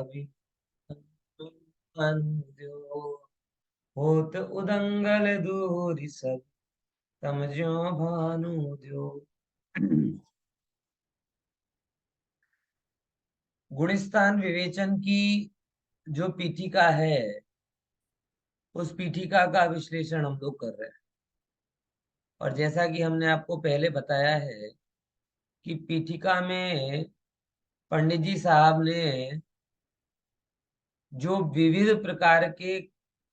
अभी अंध्यो होत उदंगल दूरी सब समझो भानु द्यो। गुणस्थान विवेचन की जो पीठिका है, उस पीठिका का विश्लेषण हम लोग कर रहे हैं। और जैसा कि हमने आपको पहले बताया है कि पीठिका में पंडित जी साहब ने जो विविध प्रकार के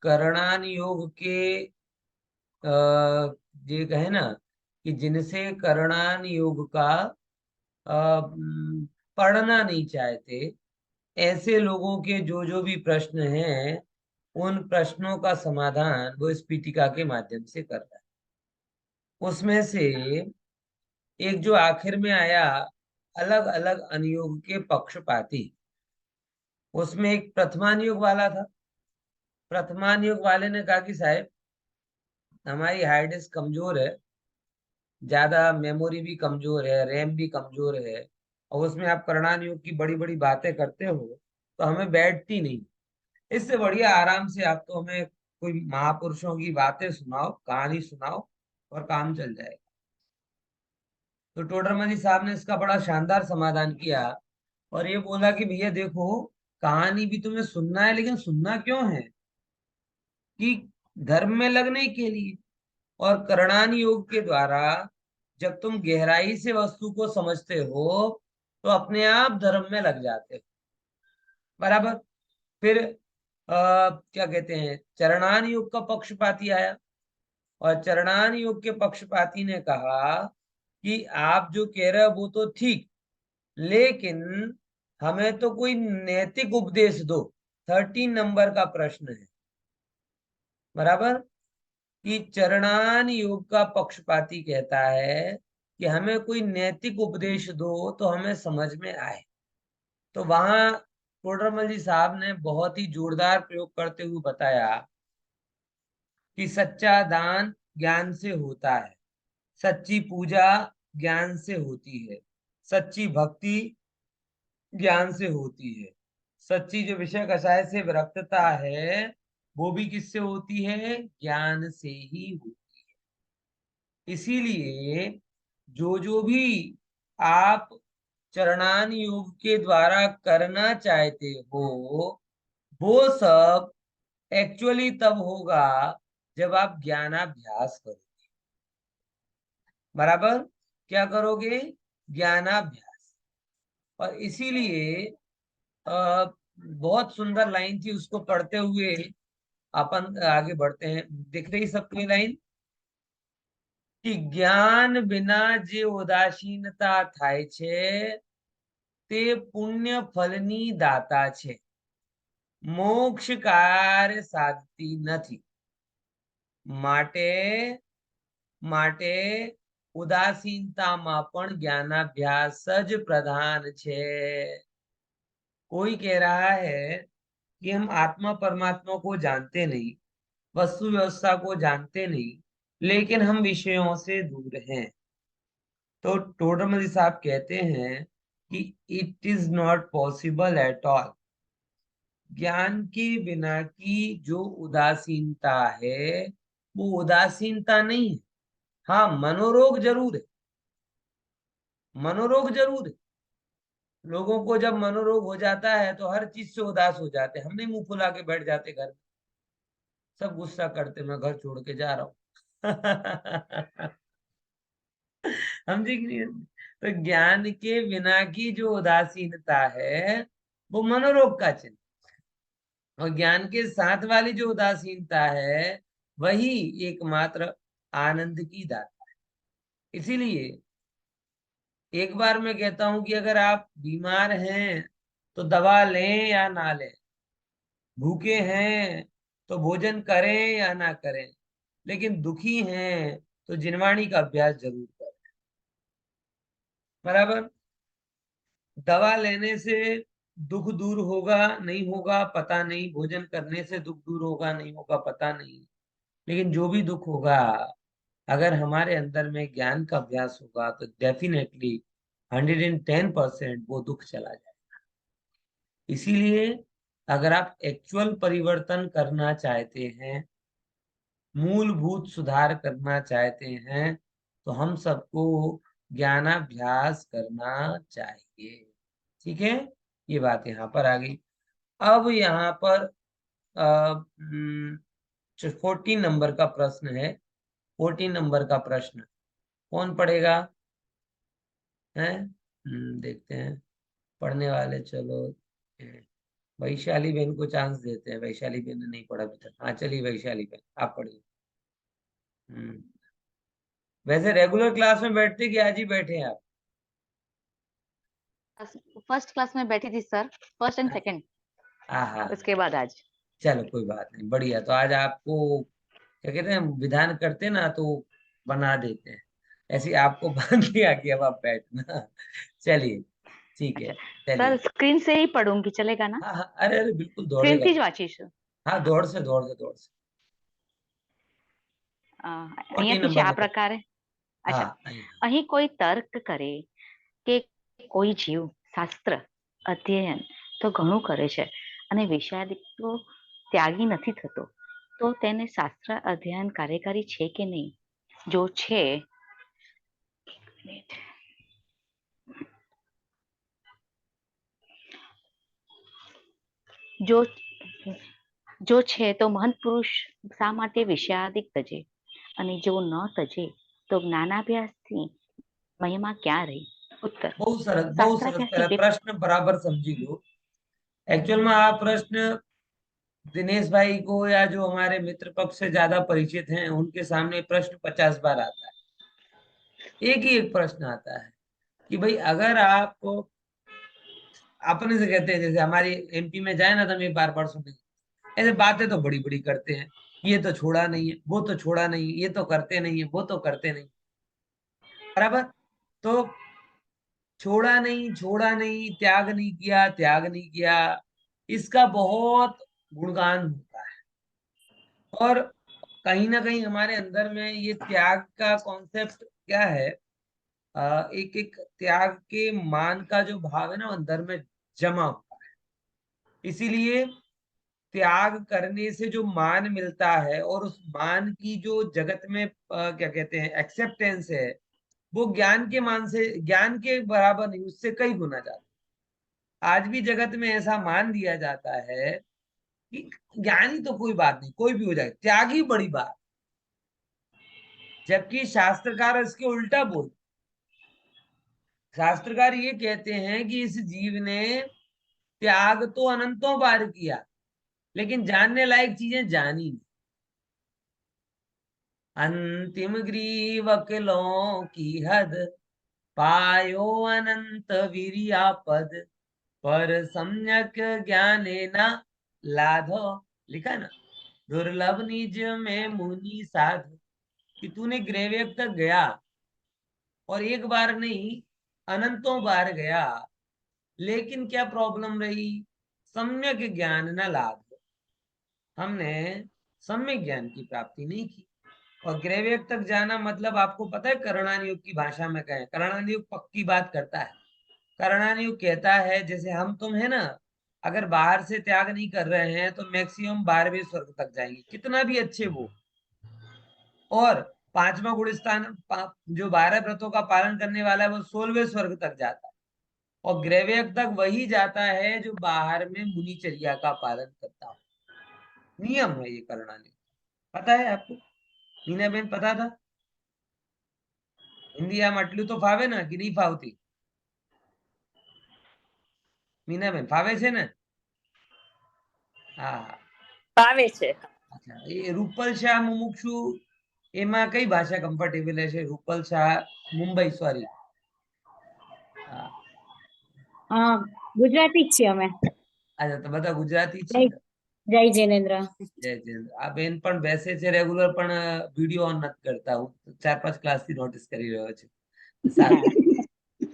करणान योग के ये कहे ना कि जिनसे करणान योग का पढ़ना नहीं चाहते, ऐसे लोगों के जो जो भी प्रश्न हैं, उन प्रश्नों का समाधान वो इस पीठिका के माध्यम से कर रहा है। उसमें से एक जो आखिर में आया, अलग अलग अनुयोग के पक्षपाती, उसमें एक प्रथमानुयोग वाला था। प्रथमानुयोग वाले ने कहा कि साहब, हमारी हार्ड डिस्क कमजोर है, ज्यादा मेमोरी भी कमजोर है, रैम भी कमजोर है, और उसमें आप कर्णानुयोग की बड़ी बड़ी बातें करते हो तो हमें बैठती नहीं। इससे बढ़िया आराम से आप तो हमें कोई महापुरुषों की बातें सुनाओ, कहानी सुनाओ, और काम चल जाएगा। तो टोडरमल जी साहब ने इसका बड़ा शानदार समाधान किया और ये बोला कि भैया देखो, कहानी भी तुम्हें सुनना है, लेकिन सुनना क्यों है कि धर्म में लगने के लिए। और करणान योग के द्वारा जब तुम गहराई से वस्तु को समझते हो तो अपने आप धर्म में लग जाते हो। बराबर। फिर क्या कहते हैं, चरणान योग का पक्षपाती आया, और चरणान योग के पक्षपाती ने कहा कि आप जो कह रहे हो वो तो ठीक, लेकिन हमें तो कोई नैतिक उपदेश दो। 13 नंबर का प्रश्न है। बराबर। कि चरणान योग का पक्षपाती कहता है कि हमें कोई नैतिक उपदेश दो तो हमें समझ में आए। तो वहां टोडरमल जी साहब ने बहुत ही जोरदार प्रयोग करते हुए बताया कि सच्चा दान ज्ञान से होता है, सच्ची पूजा ज्ञान से होती है, सच्ची भक्ति ज्ञान से होती है, सच्ची जो विषय कषाय से विरक्तता है वो भी किससे होती है, ज्ञान से ही होती है। इसीलिए जो भी आप चरणान योग के द्वारा करना चाहते हो, वो सब एक्चुअली तब होगा जब आप ज्ञानाभ्यास करो। बराबर। क्या करोगे, ज्ञानाभ्यास। और इसीलिए बहुत सुंदर लाइन थी, उसको पढ़ते हुए अपन आगे बढ़ते हैं। दिख रही सबको ये लाइन कि ज्ञान बिना जे उदासीनता થાય છે તે પુણ્ય ફળની દાતા છે, મોક્ષ કાર્ય સાધતી નથી, માટે માટે ઉદાસીનતામાં પણ જ્ઞાનાભ્યાસ જ પ્રધાન છે। कोई कह रहा है कि हम आत्मा परमात्मा को जानते नहीं, वस्तु व्यवस्था को जानते नहीं, लेकिन हम विषयों से दूर हैं। तो टोडरमल साहब कहते हैं कि it is not possible at all. ज्ञान के बिना की जो उदासीनता है वो उदासीनता नहीं है। हाँ, मनोरोग जरूर है, मनोरोग जरूर है। लोगों को जब मनोरोग हो जाता है तो हर चीज से उदास हो जाते हैं। हम नहीं मुंह फुला के बैठ जाते घर में, सब गुस्सा करते मैं घर छोड़ के जा रहा हूँ। समझे कि नहीं? तो ज्ञान के बिना की जो उदासीनता है वो मनोरोग का चिन्ह, और ज्ञान के साथ वाली जो उदासीनता है वही एकमात्र आनंद की दाता है। इसीलिए एक बार मैं कहता हूं कि अगर आप बीमार हैं तो दवा लें या ना लें, भूखे हैं तो भोजन करें या ना करें, लेकिन दुखी हैं तो जिनवाणी का अभ्यास जरूर करें। बराबर। दवा लेने से दुख दूर होगा नहीं होगा पता नहीं, भोजन करने से दुख दूर होगा नहीं होगा पता नहीं, लेकिन जो भी दुख होगा, अगर हमारे अंदर में ज्ञान का अभ्यास होगा तो डेफिनेटली 110% वो दुख चला जाए। इसीलिए अगर आप एक्चुअल परिवर्तन करना चाहते हैं, मूलभूत सुधार करना चाहते हैं, तो हम सबको ज्ञानाभ्यास करना चाहिए। ठीक है, ये बात यहाँ पर आ गई। अब यहाँ पर 14 नंबर का प्रश्न है। 14 नंबर का प्रश्न कौन पढ़ेगा? है देखते हैं पढ़ने वाले। चलो वैशाली बहन को चांस देते हैं। वैशाली बहन ने नहीं पढ़ा अभी तक। हाँ चलिए वैशाली बहन आप पढ़िए। वैसे रेगुलर क्लास में बैठते कि आज ही बैठे हैं आप? फर्स्ट क्लास में बैठी थी सर, फर्स्ट एंड सेकंड, हाँ, उसके बाद आज। चलो कोई बात नहीं, बढ़िया। तो आज आपको क्या कहते हैं, विधान करते ना तो बना देते हैं, ऐसे आपको बांध दिया कि अब आप बैठना। चलिए ठीक है, अच्छा सर, चलिए। स्क्रीन से ही पढ़ूंगी, चलेगा ना? हाँ हाँ, अरे अरे बिल्कुल स्क्रीन दौड़ेगा। થી જ વાંચીશ। हाँ दौड़ से दौड़ से दौड़ से। फोर्टीन અહીંયાથી છે नंबर આ में पढ़। પ્રકારે। हाँ અચ્છા, हाँ। અહીં કોઈ તર્ક કરે કે કોઈ જીવ શાસ્ત્ર અધ્યયન તો ઘણું કરે છે અને વિષયાદિક તો ત્યાગી નથી થતો, તો તેને શાસ્ત્ર અધ્યયન કાર્યકારી છે કે નહીં? જો છે, જો જો છે તો મહંત પુરુષ શા માટે વિષયાદિક તજે, અને જો ન તજે તો જ્ઞાનાભ્યાસથી મહિમા ક્યાં રહી? उत्तर, बहुत सरस शास्त्राभ्यास पहला प्रश्न बराबर समझी लो। एक्चुअल में आ प्रश्न दिनेश भाई को या जो हमारे मित्र पक्ष से ज्यादा परिचित हैं उनके सामने प्रश्न 50 बार आता है। एक ही एक प्रश्न आता है कि भाई अगर आप अपने से कहते हैं, जैसे हमारी एमपी में जाए ना तो हम एक बार बार सुने ऐसे बातें तो बड़ी बड़ी करते हैं, ये तो छोड़ा नहीं है, वो तो छोड़ा नहीं, ये तो करते नहीं है, वो तो करते नहीं, बराबर। तो छोड़ा नहीं, त्याग नहीं किया, त्याग नहीं किया, इसका बहुत गुणगान होता है। और कहीं ना कहीं हमारे अंदर में ये त्याग का कॉन्सेप्ट क्या है, एक एक त्याग के मान का जो भाव है ना वो अंदर में जमा हुआ है। इसीलिए त्याग करने से जो मान मिलता है और उस मान की जो जगत में क्या कहते हैं एक्सेप्टेंस है, वो ज्ञान के मान से, ज्ञान के बराबर नहीं, उससे कई गुना ज्यादा। आज भी जगत में ऐसा मान दिया जाता है कि ज्ञानी तो कोई बात नहीं, कोई भी हो जाए, त्यागी बड़ी बात। जबकि शास्त्रकार इसके उल्टा बोल, शास्त्रकार ये कहते हैं कि इस जीव ने त्याग तो अनंतों बार किया, लेकिन जानने लायक चीजें जानी नहीं। अंतिम ग्रीव अकलों की हद, पायो अनंत वीरिया पद, पर सम्यक ज्ञाने न लाधो। लिखा है ना, दुर्लभ निज में मुनि साधु। कि तूने ग्रेवेब तक गया और एक बार नहीं अनंतों बार गया, लेकिन क्या प्रॉब्लम रही? सम्यक ज्ञान न लाभ। हमने सम्यक ज्ञान की प्राप्ति नहीं की। और ग्रेवेब तक जाना मतलब आपको पता है, करणानियुग की भाषा में कहें, करणानियुग पक्की बात करता है। करणानियुग कहता है जैसे हम तुम है ना, अगर बाहर से त्याग नहीं कर रहे हैं तो मैक्सिमम 12वें स्वर्ग तक जाएंगे, कितना भी अच्छे वो। और पांचवा गुण स्थान जो 12 व्रतों का पालन करने वाला है वो 16वें स्वर्ग तक जाता है। और ग्रेवेक तक वही जाता है जो बाहर में मुनिचर्या का पालन करता हो। नियम है ये करना नहीं। पता है आपको? मीना बहन पता था? हिंदी आम आटलू तो फावे ना कि नहीं फावती? मीना बहन फावे છે ને? હા ફાવે છે। अच्छा, ये रूपल शाह मुमुक्षु એમાં કઈ ભાષા કમ્ફર્ટેબલ છે? રૂપલ શાહ મુંબઈ, સોરી। હા ગુજરાતી જ છીએ અમે। अच्छा, तो બધા ગુજરાતી છે ને? જય જૈનેન્દ્ર। જય જય। આ બેન પણ બેસે છે રેગ્યુલર, પણ વિડિયો ઓન નથી કરતા। હું 4-5 ક્લાસ થી નોટિસ કરી રહ્યો છું। સારું,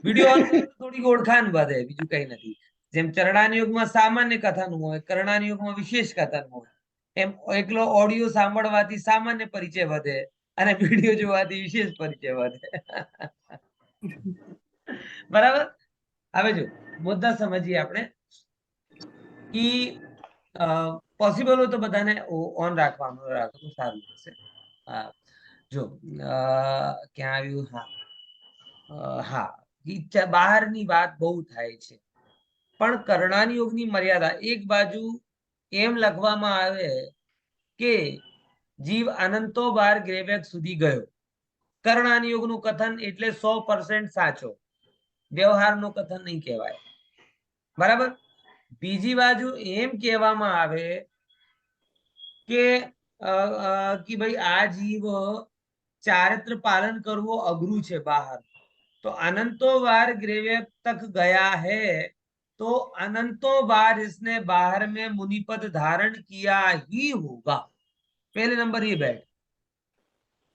વિડિયો ઓન કરે તો થોડી ઓળખાણ વધે, બીજું કઈ નથી। જેમ ચરણાની યુગમાં સામાન્ય કથન હોય, કરણાની યુગમાં વિશેષ કથન હોય, એમ એકલો ઓડિયો સાંભળવાથી સામાન્ય પરિચય વધે અને વિડિયો જોવાથી વિશેષ પરિચય વધે। બરાબર। હવે જો મુદ્દા સમજીએ આપણે। कि પોસિબલ હોય તો બધાને ઓન રાખવાનું રાખો તો સારું રહેશે. જો ક્યાં આવ્યું? હા, બહારની વાત બહુ થાય છે, પણ કરણાન યોગની મર્યાદા એક બાજુ એમ લખવામાં આવે કે જીવ અનંતો બાર ગ્રેવેક સુધી ગયો. કરણાન યોગનું કથન એટલે 100% સાચો, વ્યવહારનું કથન નહીં કહેવાય. બરાબર. બીજી બાજુ એમ કહેવામાં આવે કે ભાઈ આ જીવ ચારિત્ર પાલન કરવું અઘરું છે બહાર, तो अनंतों बार ग्रेवेक तक गया है, तो अनंतों बार इसने बाहर में मुनिपद धारण किया ही होगा. पहले नंबर ये बैठ,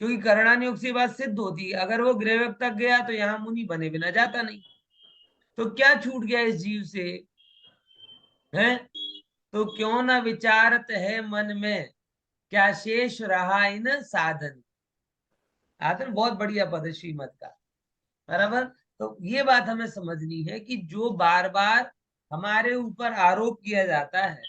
क्योंकि करणान योग से बात सिद्ध होती है, अगर वो ग्रेवेक तक गया तो यहां मुनि बने बिना जाता नहीं. तो क्या छूट गया इस जीव से है? तो क्यों ना विचारत है मन में, क्या शेष रहा इन साधन. साधन बहुत बढ़िया पद है श्रीमद का. बराबर. तो ये बात हमें समझनी है कि जो बार बार हमारे ऊपर आरोप किया जाता है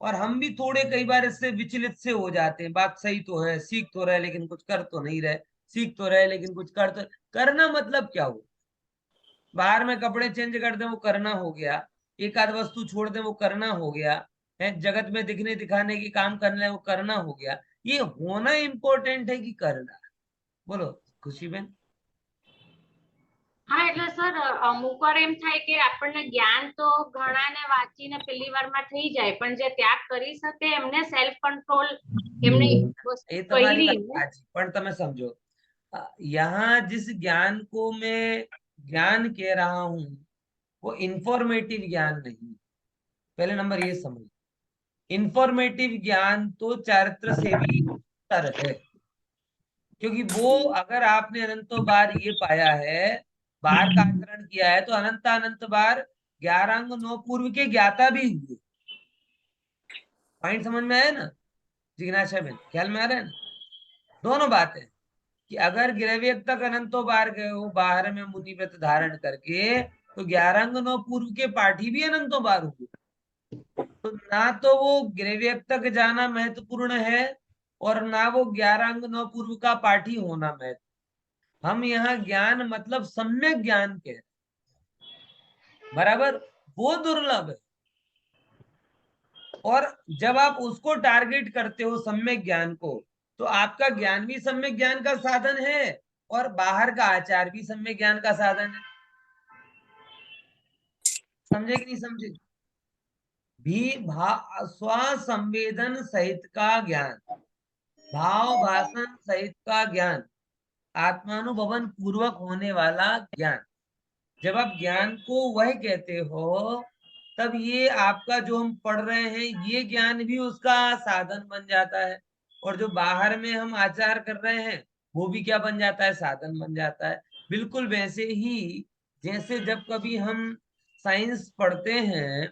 और हम भी थोड़े कई बार इससे विचलित से हो जाते हैं, बात सही तो है, सीख तो रहे लेकिन कुछ कर तो नहीं रहे, सीख तो रहे लेकिन कुछ कर तो, करना मतलब क्या हो? बाहर में कपड़े चेंज कर दे वो करना हो गया, एक आध वस्तु छोड़ दे वो करना हो गया है, जगत में दिखने दिखाने की काम करना है वो करना हो गया. ये होना इंपॉर्टेंट है कि करना? बोलो खुशी बेन. હા એટલે સર અમુક વાર એમ થાય કે આપણને જ્ઞાન તો ઘણાને વાંચીને પહેલી વારમાં થઈ જાય, પણ જે ત્યાગ કરી શકે એમને સેલ્ફ કંટ્રોલ એમને વસ્તુ ये तुम्हारी કરી बात साची, पण તમે समझो यहाँ जिस ज्ञान को मैं ज्ञान कह रहा हूं वो इंफॉर्मेटिव ज्ञान नहीं. पहले नंबर ये समझ, इंफॉर्मेटिव ज्ञान तो चारित्र से भी उत्तर है, क्योंकि वो अगर आपने अनंतों बार ये पाया है, बाहर का आचरण किया है, तो अनंत अनंत बार 11 अंग 9 पूर्व के ज्ञाता भी हुए. पॉइंट समझ में आया ना जिज्ञासा बहन? ख्याल में आ रहा है ना? दोनों बातें कि अगर ग्रहवेग तक अनंतों बार गए हो बाहर में मुनि व्रत धारण करके, तो 11 अंग 9 पूर्व के पाठी भी अनंतों बार हुए. तो ना तो वो ग्रहवेग तक जाना महत्वपूर्ण है और ना वो 11 अंग 9 पूर्व का पाठी होना महत्व. हम यहाँ ज्ञान मतलब सम्यक ज्ञान के, बराबर, वो दुर्लभ है. और जब आप उसको टारगेट करते हो सम्यक ज्ञान को, तो आपका ज्ञान भी सम्यक ज्ञान का साधन है और बाहर का आचार भी सम्यक ज्ञान का साधन है. समझे कि नहीं समझे? भी स्व संवेदन सहित का ज्ञान, भाव भाषण सहित का ज्ञान, आत्मानुभवन पूर्वक होने वाला ज्ञान. जब आप ज्ञान को वह कहते हो, तब ये आपका जो हम पढ़ रहे हैं ये ज्ञान भी उसका साधन बन जाता है, और जो बाहर में हम आचार कर रहे हैं वो भी क्या बन जाता है? साधन बन जाता है. बिल्कुल वैसे ही जैसे जब कभी हम साइंस पढ़ते हैं,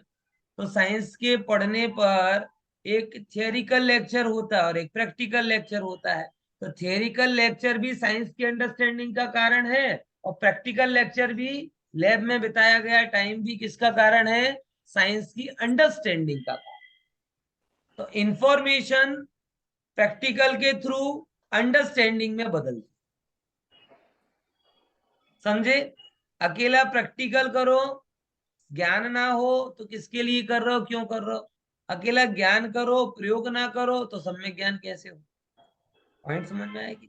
तो साइंस के पढ़ने पर एक थियोरिकल लेक्चर होता है और एक प्रैक्टिकल लेक्चर होता है. तो थियोरिकल लेक्चर भी साइंस की अंडरस्टैंडिंग का कारण है और प्रैक्टिकल लेक्चर भी, लैब में बिताया गया टाइम भी किसका कारण है? साइंस की अंडरस्टैंडिंग का कारण. तो इंफॉर्मेशन प्रैक्टिकल के थ्रू अंडरस्टैंडिंग में बदल, समझे? अकेला प्रैक्टिकल करो, ज्ञान ना हो तो किसके लिए कर रहे हो, क्यों कर रहे हो? अकेला ज्ञान करो, प्रयोग ना करो तो सम्यक ज्ञान कैसे हो? पॉइंट समझ में आएगी?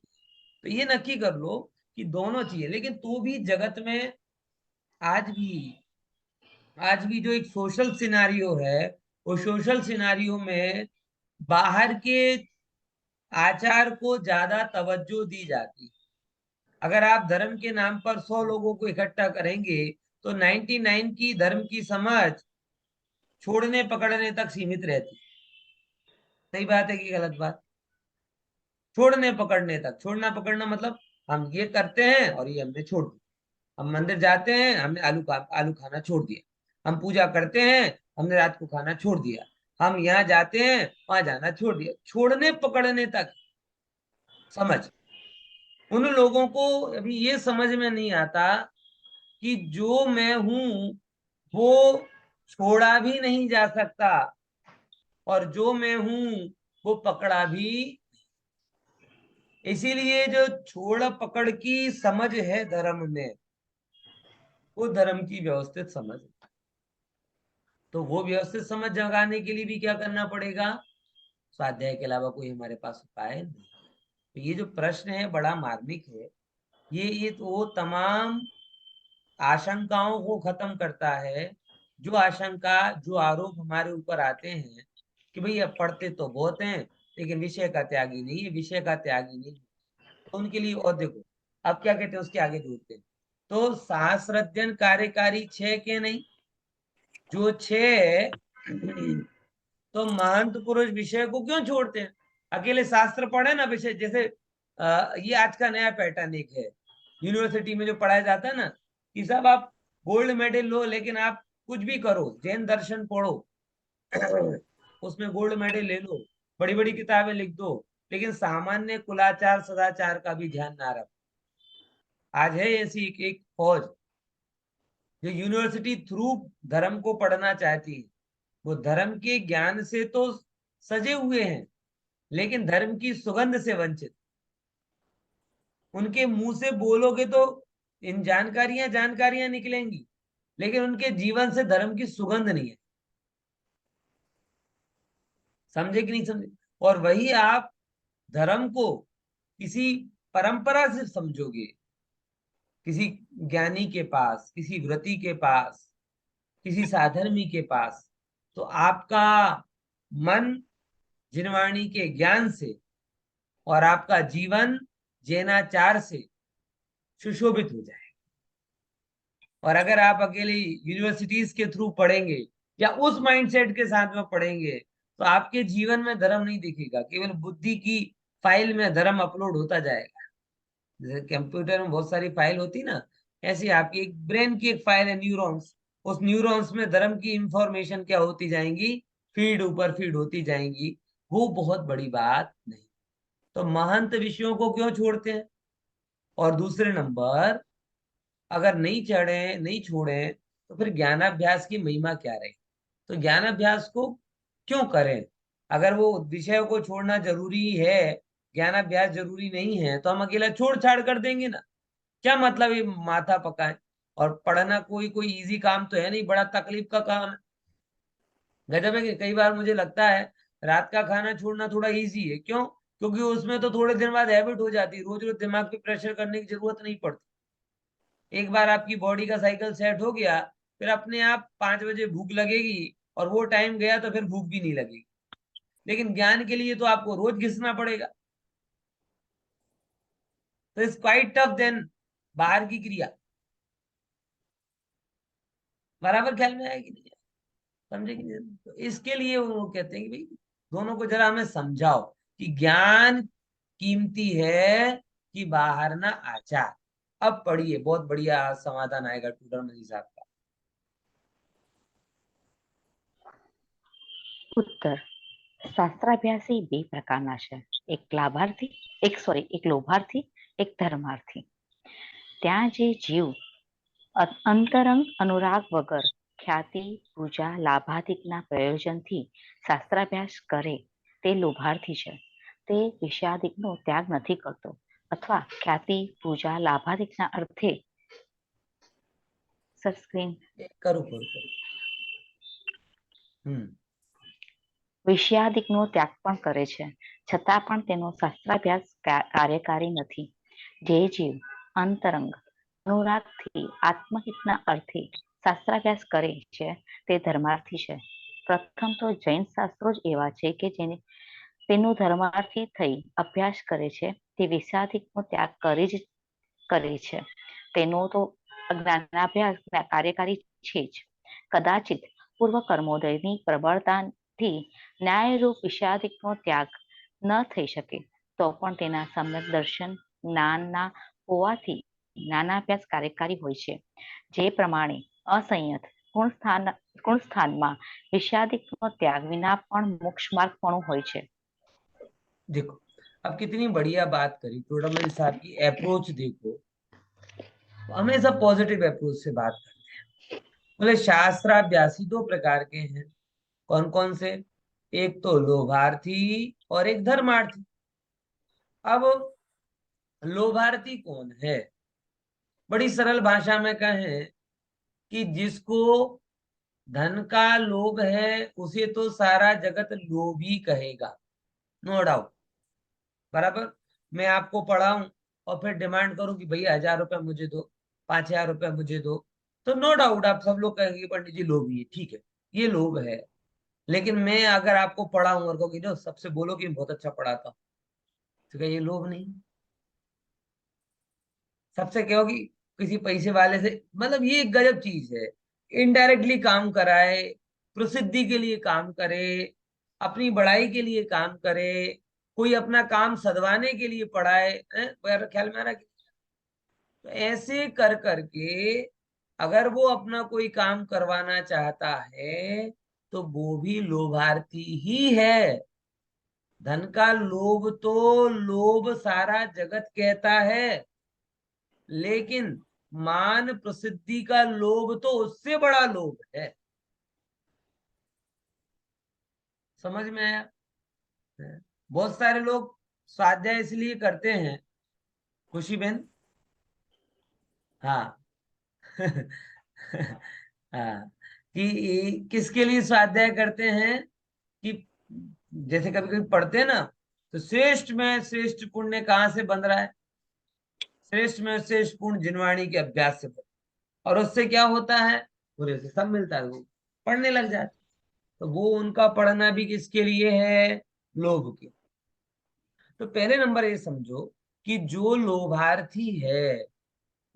तो ये नक्की कर लो कि दोनों चाहिए. लेकिन तो भी जगत में आज भी जो एक सोशल सिनारियो है, वो सोशल सिनारियो में बाहर के आचार को ज्यादा तवज्जो दी जाती है. अगर आप धर्म के नाम पर 100 लोगों को इकट्ठा करेंगे तो 99 की धर्म की समझ छोड़ने पकड़ने तक सीमित रहती. सही बात है कि गलत बात? छोड़ने पकड़ने तक. छोड़ना पकड़ना मतलब हम ये करते हैं और ये हमने छोड़ दिया. हम मंदिर जाते हैं, हमने आलू खाना छोड़ दिया. हम पूजा करते हैं, हमने रात को खाना छोड़ दिया. हम यहाँ जाते हैं, वहां जाना छोड़ दिया. छोड़ने पकड़ने तक समझ. उन लोगों को अभी ये समझ में नहीं आता कि जो मैं हूं वो छोड़ा भी नहीं जा सकता, और जो मैं हूं वो पकड़ा भी। इसीलिए जो छोड़ पकड़ की समझ है धर्म में, वो धर्म की व्यवस्थित समझ है। तो वो व्यवस्थित समझ जगाने के लिए भी क्या करना पड़ेगा? स्वाध्याय के अलावा कोई हमारे पास उपाय नहीं। तो ये जो प्रश्न है बड़ा मार्मिक है। ये तो वो तमाम आशंकाओं को खत्म करता है। जो आशंका, जो आरोप हमारे ऊपर आते हैं कि भैया पढ़ते तो बहुत हैं लेकिन विषय का त्यागी नहीं है, विषय का त्यागी नहीं है, तो उनके लिए। और देखो अब क्या कहते हैं, उसके आगे जोड़ते हैं। तो शास्त्रज्ञ कार्यकारी छह के नहीं, जो छह तो महंत पुरुष विषय को क्यों छोड़ते हैं? अकेले शास्त्र पढ़े ना विषय, जैसे ये आज का नया पैटर्न एक है यूनिवर्सिटी में जो पढ़ाया जाता है ना, कि साहब आप गोल्ड मेडल लो लेकिन आप कुछ भी करो, जैन दर्शन पढ़ो उसमें गोल्ड मेडल ले लो, बड़ी बड़ी किताबें लिख दो, लेकिन सामान्य कुलाचार सदाचार का भी ध्यान ना रखो। आज है ऐसी एक फौज जो यूनिवर्सिटी थ्रू धर्म को पढ़ना चाहती है। वो धर्म के ज्ञान से तो सजे हुए हैं लेकिन धर्म की सुगंध से वंचित। उनके मुंह से बोलोगे तो इन जानकारियां जानकारियां निकलेंगी, लेकिन उनके जीवन से धर्म की सुगंध नहीं है। समझे कि नहीं समझे? और वही आप धर्म को किसी परंपरा से समझोगे, किसी ज्ञानी के पास, किसी व्रती के पास, किसी साधर्मी के पास, तो आपका मन जिनवाणी के ज्ञान से और आपका जीवन जैनाचार से सुशोभित हो जाए। और अगर आप अकेले यूनिवर्सिटीज के थ्रू पढ़ेंगे या उस माइंडसेट के साथ में पढ़ेंगे तो आपके जीवन में धर्म नहीं दिखेगा, केवल बुद्धि की फाइल में धर्म अपलोड होता जाएगा। जैसे कंप्यूटर में बहुत सारी फाइल होती ना, ऐसी आपकी एक ब्रेन की एक फाइल है न्यूरॉन्स, उस न्यूरॉन्स में धर्म की इंफॉर्मेशन क्या होती जाएंगी, फीड ऊपर फीड होती जाएंगी। वो बहुत बड़ी बात नहीं। तो महंत विषयों को क्यों छोड़ते हैं? और दूसरे नंबर, अगर नहीं चढ़े नहीं छोड़े तो फिर ज्ञानाभ्यास की महिमा क्या रही? तो ज्ञानाभ्यास को क्यों करें? अगर वो विषय को छोड़ना जरूरी है, ज्ञानाभ्यास जरूरी नहीं है, तो हम अकेला छोड़ छाड़ कर देंगे ना। क्या मतलब ये माथा पकाए? और पढ़ना कोई कोई इजी काम तो है नहीं, बड़ा तकलीफ का काम है। गजब है कि कई बार मुझे लगता है रात का खाना छोड़ना थोड़ा इजी है। क्यों? क्योंकि उसमें तो थोड़े दिन बाद हैबिट हो जाती है, रोज रोज दिमाग पे प्रेशर करने की जरूरत नहीं पड़ती। एक बार आपकी बॉडी का साइकिल सेट हो गया, फिर अपने आप 5 बजे भूख लगेगी, और वो टाइम गया तो फिर भूख भी नहीं लगेगी। लेकिन ज्ञान के लिए तो आपको रोज घिसना पड़ेगा। तो इट्स क्वाइट टफ देन बाहर की क्रिया। बराबर ख्याल में आएगी नहीं? समझे कि नहीं? तो इसके लिए वो कहते हैं कि भाई दोनों को जरा हमें समझाओ कि ज्ञान कीमती है कि बाहर ना आचार। अब पढ़िए, बहुत बढ़िया समाधान आएगा टूडर मजी साहब का। ઉત્તર. શાસ્ત્રાભ્યાસી બે પ્રકારના છે, એક લોભાર્થી, એક ધર્માર્થી. ત્યાં જે જીવ અંતરંગ અનુરાગ વગર ખ્યાતિ, પૂજા, લાભાધિકના પ્રયોજનથી શાસ્ત્રાભ્યાસ કરે તે લોભાર્થી છે. તે વિષયાધિકનો ત્યાગ નથી કરતો અથવા ખ્યાતિ, પૂજા, લાભાધિકના અર્થે સ્ક્રીન करो करो करो। વિષયાધિકનો ત્યાગ પણ કરે છે, છતાં પણ તેનો શાસ્ત્રાભ્યાસ કાર્યકારી નથી. જે જીવ અંતરંગ અનુરાગથી આત્મહિતના અર્થે શાસ્ત્રાભ્યાસ કરે છે તે ધર્માર્થી છે. પ્રથમ તો જૈન શાસ્ત્રો જ એવા છે કે જેને તેનું ધર્માર્થી થઈ અભ્યાસ કરે છે તે વિષયાધિકનો ત્યાગ કરે છે. તેનો તો જ્ઞાનાભ્યાસ કાર્યકારી છે જ. કદાચિત પૂર્વ કર્મોદયની પ્રબળતાથી ન્યાયરૂપ વિષયાધિકનો ત્યાગ ન થઈ શકે તો પણ તેના સમ્યક દર્શન જ્ઞાનના હોવાથી જ્ઞાનાભ્યાસ કાર્યકારી હોય છે. જે પ્રમાણે અસંયત ગુણસ્થાનમાં વિષયાધિકનો ત્યાગ વિના પણ મોક્ષ માર્ગપણું હોય છે. देखो अब कितनी बढ़िया बात करी टोडामणि साहब की। अप्रोच देखो, हमेशा पॉजिटिव अप्रोच से बात करते हैं। बोले शास्त्राभ्यासी दो प्रकार के हैं। कौन कौन से? एक तो लोभार्थी और एक धर्मार्थी। अब लोभार्थी कौन है? बड़ी सरल भाषा में कहें कि जिसको धन का लोभ है उसे तो सारा जगत लोभी कहेगा, नो डाउट। बराबर। मैं आपको पढ़ाऊं और फिर डिमांड करूं कि भैया 1,000 रुपया मुझे दो, 5,000 रुपया मुझे दो, तो नो डाउट आप सब लोग कहेंगे पंडित जी लोभी है। ठीक है, ये लोभ है। लेकिन मैं अगर आपको पढ़ाऊं और कहूँ कि नो सबसे बोलो कि मैं बहुत अच्छा पढ़ाता हूं, तो क्या ये लोभ नहीं? सबसे कहो कि किसी पैसे वाले से, मतलब ये एक गजब चीज है। इनडायरेक्टली काम कराए, प्रसिद्धि के लिए काम करे, अपनी बड़ाई के लिए काम करे, कोई अपना काम सधवाने के लिए पढ़ाए, मेरे ख्याल में आ रहा है? तो ऐसे कर करके अगर वो अपना कोई काम करवाना चाहता है तो वो भी लोभार्थी ही है। धन का लोभ तो लोभ सारा जगत कहता है, लेकिन मान प्रसिद्धि का लोभ तो उससे बड़ा लोभ है। समझ में आया? बहुत सारे लोग स्वाध्याय इसलिए करते हैं, खुशी बहन। हाँ। हाँ, कि किसके लिए स्वाध्याय करते हैं? कि जैसे कभी कभी पढ़ते हैं ना, तो श्रेष्ठ में श्रेष्ठ पुण्य कहाँ से बन रहा है? श्रेष्ठ में श्रेष्ठ पुण्य जिनवाणी के अभ्यास से बन। और उससे क्या होता है? पूरे से सब मिलता है, वो पढ़ने लग जाते। तो वो उनका पढ़ना भी किसके लिए है? लोभ के। तो पहले नंबर ये समझो कि जो लोभार्थी है,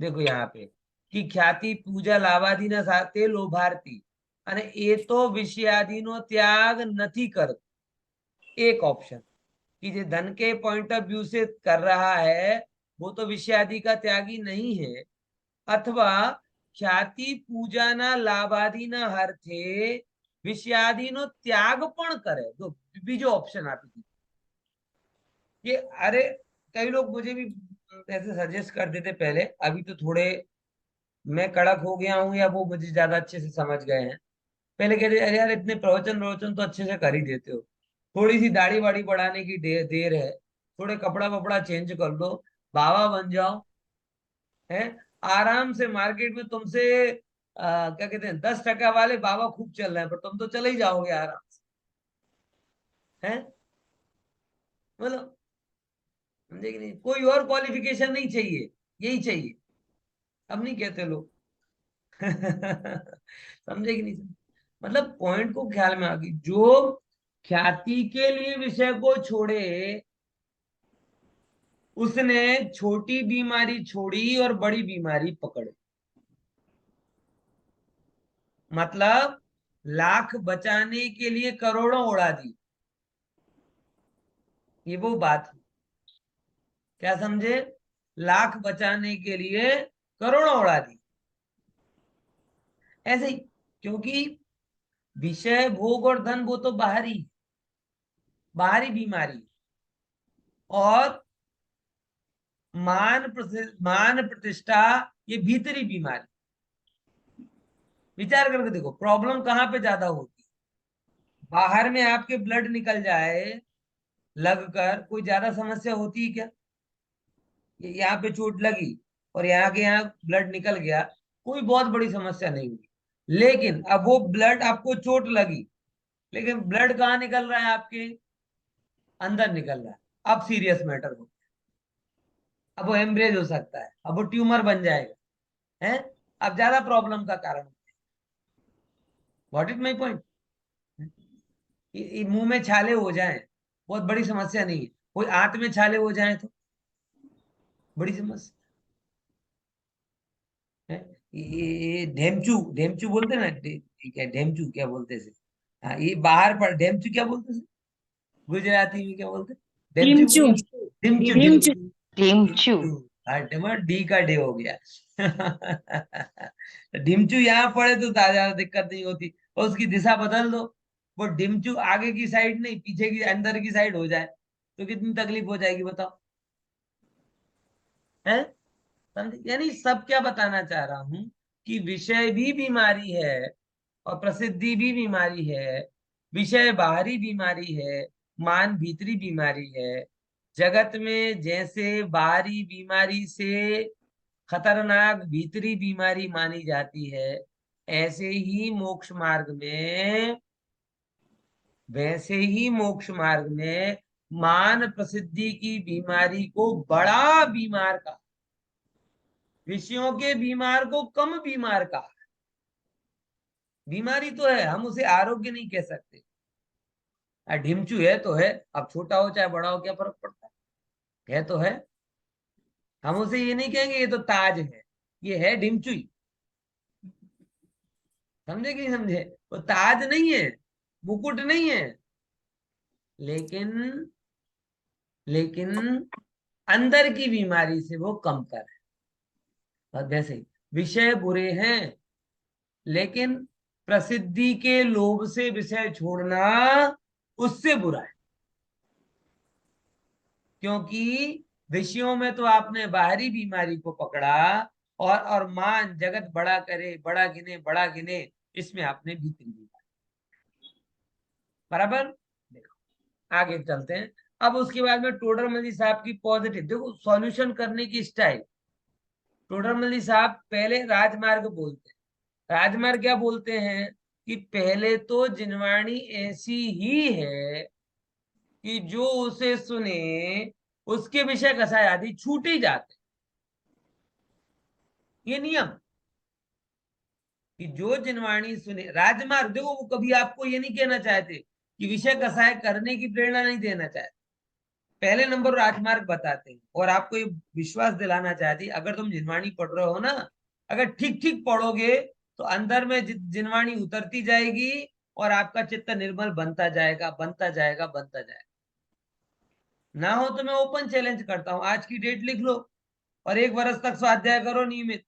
देखो यहाँ पे कि ख्याति पूजा लाभादी न साथे लोभार्थी અને એ તો વિષયાદિનો ત્યાગ નથી કરતો। एक ऑप्शन कि जो धन के पॉइंट ऑफ व्यू से कर रहा है वो तो विषयादि का त्यागी नहीं है, अथवा ख्याति पूजा ना लाभादी ना हर्थे विषयादि नो त्याग पण करे। तो बीजो ऑप्शन आप ये, अरे कई लोग मुझे भी ऐसे सजेस्ट कर देते पहले, अभी तो थोड़े मैं कड़क हो गया हूं या वो मुझे ज्यादा अच्छे से समझ गए हैं। पहले कहते अरे यार इतने प्रवचन प्रवचन तो अच्छे से कर ही देते हो, थोड़ी सी दाढ़ी वाड़ी बढ़ाने की देर है, थोड़े कपड़ा वपड़ा चेंज कर लो, बाबा बन जाओ, है आराम से मार्केट में तुमसे क्या कहते हैं 10% वाले बाबा खूब चल रहे हैं, पर तुम तो चले ही जाओगे आराम से, है बोलो। समझे कि नहीं? कोई और क्वालिफिकेशन नहीं चाहिए, यही चाहिए। अब नहीं कहते लोग। समझे कि नहीं? मतलब पॉइंट को ख्याल में आ गई। जो ख्याति के लिए विषय को छोड़े उसने छोटी बीमारी छोड़ी और बड़ी बीमारी पकड़ी। मतलब लाख बचाने के लिए करोड़ों उड़ा दी, ये वो बात है। क्या समझे? लाख बचाने के लिए करोड़ों उड़ा दी, ऐसे ही। क्योंकि विषय भोग और धन वो तो बाहरी बाहरी बीमारी, और मान प्रतिष्ठा ये भीतरी बीमारी। विचार करके देखो प्रॉब्लम कहाँ पे ज्यादा होती है? बाहर में आपके ब्लड निकल जाए लगकर कोई ज्यादा समस्या होती है क्या? यहाँ पे चोट लगी और यहाँ के यहाँ ब्लड निकल गया, कोई बहुत बड़ी समस्या नहीं हुई। लेकिन अब वो ब्लड, आपको चोट लगी लेकिन ब्लड कहाँ निकल रहा है? आपके अंदर निकल रहा है। अब सीरियस मैटर हो, अब वो हेमरेज हो सकता है, अब वो ट्यूमर बन जाएगा, है अब ज्यादा प्रॉब्लम का कारण। What is my point? मुंह में छाले हो जाएं बहुत बड़ी समस्या नहीं है, कोई आंत में छाले हो जाएं तो बड़ी समस्या है। ये ढेमचू ढेमचू बोलते ना, क्या ढेमचू क्या बोलते से? हाँ, ये बाहर पर ढेमचू क्या बोलते से? गुजराती में क्या बोलते? ढेमचू ढीमचू बोलते? ढिमचू ढीमचू ढिमचू टीमचू। ढिमचू। हाँ डी का डे हो गया। ढिमचू यहाँ पड़े तो ज्यादा दिक्कत नहीं होती, और उसकी दिशा बदल दो, वो ढिमचू आगे की साइड नहीं पीछे की अंदर की साइड हो जाए तो कितनी तकलीफ हो जाएगी बताओ, है? समझे? यानी सब क्या बताना चाह रहा हूं कि विषय भी बीमारी है और प्रसिद्धि भी बीमारी है, विषय बाहरी बीमारी है, मान भीतरी बीमारी है। जगत में जैसे बाहरी बीमारी से खतरनाक भीतरी बीमारी मानी जाती है, ऐसे ही मोक्ष मार्ग में मान प्रसिद्धि की बीमारी को बड़ा बीमार का, विषयों के बीमार को कम बीमार का। बीमारी तो है, हम उसे आरोग्य नहीं कह सकते। ढिमचू है तो है, अब छोटा हो चाहे बड़ा हो क्या फर्क पड़ता है तो है। हम उसे ये नहीं कहेंगे ये तो ताज है, ये है ढिमचुई। समझे कि नहीं समझे? वो ताज नहीं है, मुकुट नहीं है, लेकिन लेकिन अंदर की बीमारी से वो कमतर है। और वैसे ही विषय बुरे हैं, लेकिन प्रसिद्धि के लोभ से विषय छोड़ना उससे बुरा है। क्योंकि विषयों में तो आपने बाहरी बीमारी को पकड़ा, और मान जगत बड़ा करे, बड़ा गिने, इसमें आपने भीतरी बीमारी। बराबर। देखो आगे चलते हैं। अब उसके बाद में टोडरमल साहब की पॉजिटिव, देखो सॉल्यूशन करने की स्टाइल। टोडरमल साहब पहले राजमार्ग बोलते हैं। राजमार्ग क्या बोलते हैं कि पहले तो जिनवाणी ऐसी ही है कि जो उसे सुने उसके विषय कसाय आदि छूट ही जाते। ये नियम कि जो जिनवाणी सुने, राजमार्ग देखो, वो कभी आपको ये नहीं कहना चाहते कि विषय कसाय करने की प्रेरणा नहीं देना चाहते। पहले नंबर राजमार्ग बताते हैं और आपको ये विश्वास दिलाना चाहती, अगर तुम जिनवाणी पढ़ रहे हो ना, अगर ठीक ठीक पढ़ोगे तो अंदर में जिनवाणी उतरती जाएगी और आपका चित्त निर्मल बनता जाएगा, बनता जाएगा, बनता जाएगा। ना हो तो मैं ओपन चैलेंज करता हूं, आज की डेट लिख लो और 1 वर्ष तक स्वाध्याय करो नियमित,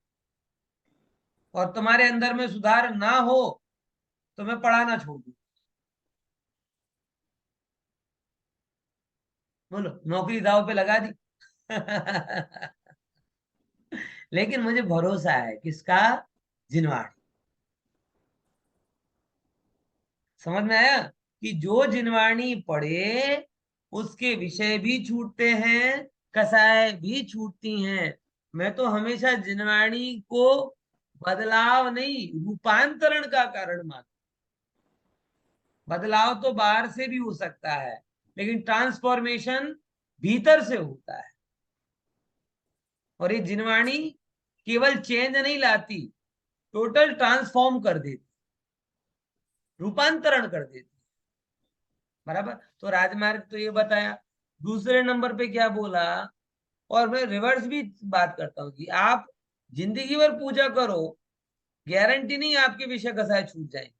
और तुम्हारे अंदर में सुधार ना हो तो मैं पढ़ाना छोड़ दूं। बोलो, नौकरी दाव पे लगा दी। लेकिन मुझे भरोसा है किसका? जिनवाणी। समझ में आया कि जो जिनवाणी पढ़े उसके विषय भी छूटते हैं, कसाय भी छूटती हैं। मैं तो हमेशा जिनवाणी को बदलाव नहीं, रूपांतरण का कारण मानता। बदलाव तो बाहर से भी हो सकता है, लेकिन ट्रांसफॉर्मेशन भीतर से होता है। और ये जिनवाणी केवल चेंज नहीं लाती, टोटल ट्रांसफॉर्म कर देती, रूपांतरण कर देती। बराबर। तो राजमार्ग तो ये बताया। दूसरे नंबर पे क्या बोला, और मैं रिवर्स भी बात करता हूं कि आप जिंदगी भर पूजा करो, गारंटी नहीं आपके विषय कसाय छूट जाएंगे।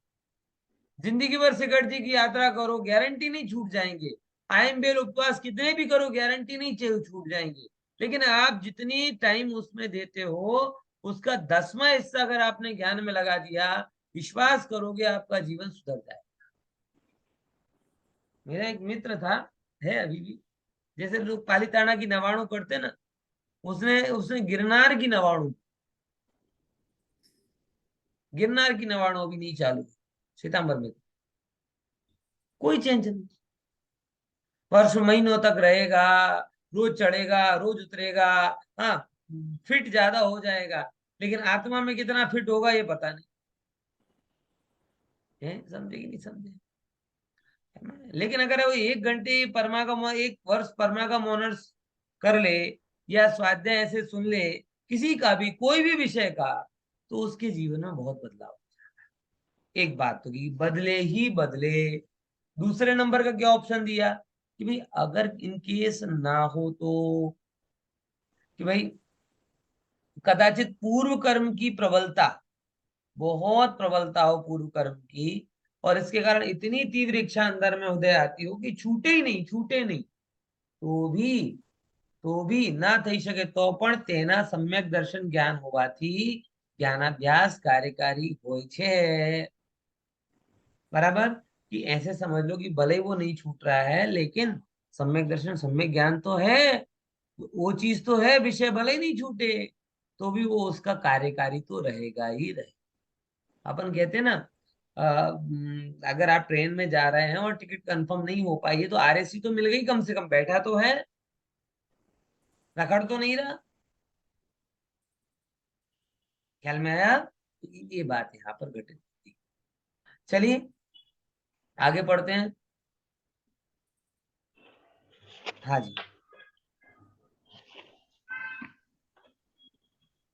जिंदगी भर शिखर जी की यात्रा करो, गारंटी नहीं छूट जाएंगे। आयम बेल उपवास कितने भी करो, गारंटी नहीं छूट जाएंगे। लेकिन आप जितनी टाइम उसमें देते हो, उसका 10वां हिस्सा अगर आपने ज्ञान में लगा दिया, विश्वास करोगे आपका जीवन सुधर जाए। मेरा एक मित्र था, है अभी भी, जैसे लोग पालीताना की नवाणु करते ना, उसने उसने गिरनार की नवाणु अभी नहीं चालू, सितंबर में। कोई चेंज नहीं, वर्ष महीनों तक रहेगा, रोज चढ़ेगा, रोज उतरेगा। हाँ, फिट ज्यादा हो जाएगा, लेकिन आत्मा में कितना फिट होगा ये पता नहीं है। समझे कि नहीं समझे? लेकिन अगर वो 1 घंटे परमा का 1 वर्ष परमा का ऑनर्स कर ले, या स्वाध्याय ऐसे सुन ले किसी का भी, कोई भी विषय का, तो उसके जीवन में बहुत बदलाव हो जाएगा। एक बात तो की बदले ही बदले। दूसरे नंबर का क्या ऑप्शन दिया कि भाई अगर इन केस ना हो तो, कि भाई कदाचित पूर्व कर्म की प्रबलता, बहुत प्रबलता हो पूर्व कर्म की, और इसके कारण इतनी तीव्र इच्छा अंदर में उदय आती हो कि छूटे ही नहीं, छूटे नहीं, तो भी ना थई શકે तो પણ તેના सम्यक दर्शन ज्ञान होवाથી ज्ञानाभ्यास कार्यकारी હોય છે। बराबर। कि ऐसे समझ लो कि भले वो नहीं छूट रहा है, लेकिन सम्यक दर्शन सम्यक ज्ञान तो है, वो चीज तो है, विषय भले ही नहीं छूटे, तो भी वो उसका कार्यकारी तो रहेगा ही रहेगा। अपन कहते हैं ना, अगर आप ट्रेन में जा रहे हैं और टिकट कंफर्म नहीं हो पाई है तो आरएसी तो मिल गई, कम से कम बैठा तो है, रखड़ तो नहीं रहा। ख्याल में आया? तो ये बात यहाँ पर घटित होती है। चलिए आगे पढ़ते हैं। हाँ जी,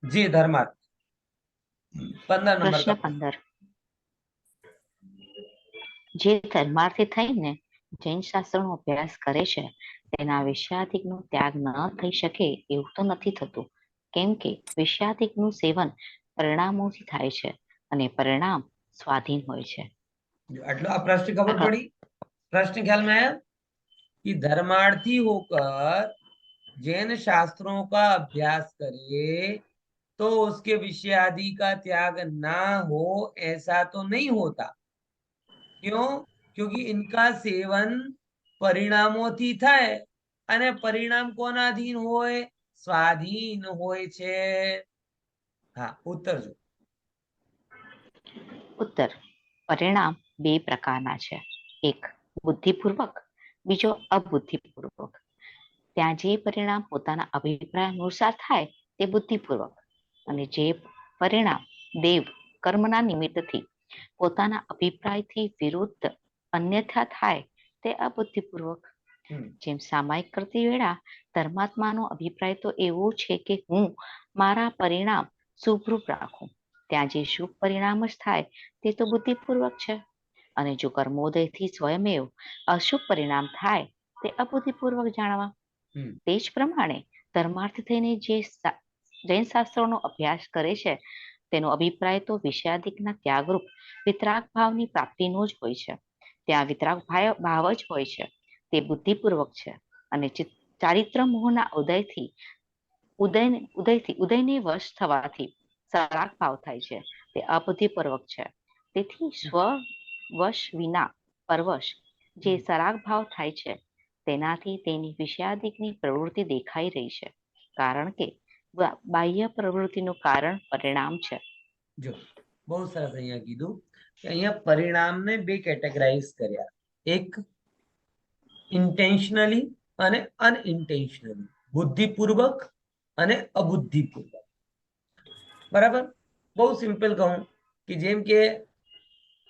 जी धर्मार्थ 15 नंबर का પ્રશ્ન प्रश्न। 15 જે ધર્માર્થી થઈને જૈન શાસ્ત્રનો અભ્યાસ કરે છે તેના વિષયાધિકનો ત્યાગ ન થઈ શકે એવું તો નથી થતું, કેમ કે વિષયાધિકનું સેવન પરિણામોથી થાય છે અને પરિણામ સ્વાધીન હોય છે। आटलो आप प्रश्न खबर पड़ी? प्रश्न ख्याल में आया कि धर्मार्थी होकर जैन शास्त्रों का अभ्यास करे तो उसके विषय आदि का त्याग ना हो, ऐसा तो नहीं होता। क्यों? क्योंकि इनका सेवन પરિણામોથી થાય અને પરિણામ કોના અધીન હોય? સ્વાધીન હોય છે। હા, ઉત્તર જો। ઉત્તર પરિણામ બે પ્રકારના છે, એક બુદ્ધિપૂર્વક, બીજો અબુદ્ધિપૂર્વક। ત્યાં જે પરિણામ પોતાના અભિપ્રાય અનુસાર થાય તે બુદ્ધિપૂર્વક, અને જે પરિણામ દેવ કર્મના નિમિત્તથી પોતાના અભિપ્રાયથી વિરુદ્ધ અન્યથા થાય તે અબુદ્ધિપૂર્વક। જેમ સામાયિક કરતી વેળા ધર્માત્માનો અભિપ્રાય તો એવો છે કે હું મારા પરિણામ શુભરૂપ રાખું, ત્યાં જે શુભ પરિણામ જ થાય તે તો બુદ્ધિપૂર્વક છે, અને જો કર્મોદયથી સ્વયમેવ અશુભ પરિણામ થાય તે અબુદ્ધિપૂર્વક જાણવા। તે જ પ્રમાણે ધર્માર્થ થઈને જે જૈન શાસ્ત્રોનો અભ્યાસ કરે છે તેનો અભિપ્રાય તો વિષયાધિકના ત્યાગરૂપ વિતરાગ ભાવની પ્રાપ્તિનો જ હોય છે। ત્યાં વિતરાગ ભાવ જ હોય છે, તે બુદ્ધિપૂર્વક છે, અને ચારિત્ર મોહના ઉદયને વશ થવાથી સરાગ ભાવ થાય છે, તે અબુદ્ધિપૂર્વક છે। તેથી સ્વ વશ વિના પરવશ જે સરાગ ભાવ થાય છે તેનાથી તેની વિષયાધિકની પ્રવૃત્તિ દેખાઈ રહી છે, કારણ કે બાહ્ય પ્રવૃત્તિનું કારણ પરિણામ છે। જો બહુ સરસ અહીંયા કીધું કે અહીંયા પરિણામને બે કેટેગરાઇઝ કર્યા, એક ઇન્ટેન્શનલી અને અનઇન્ટેન્શનલી, બુદ્ધિપૂર્વક અને અબુદ્ધિપૂર્વક। બરાબર? બહુ સિમ્પલ કહું कि જેમ કે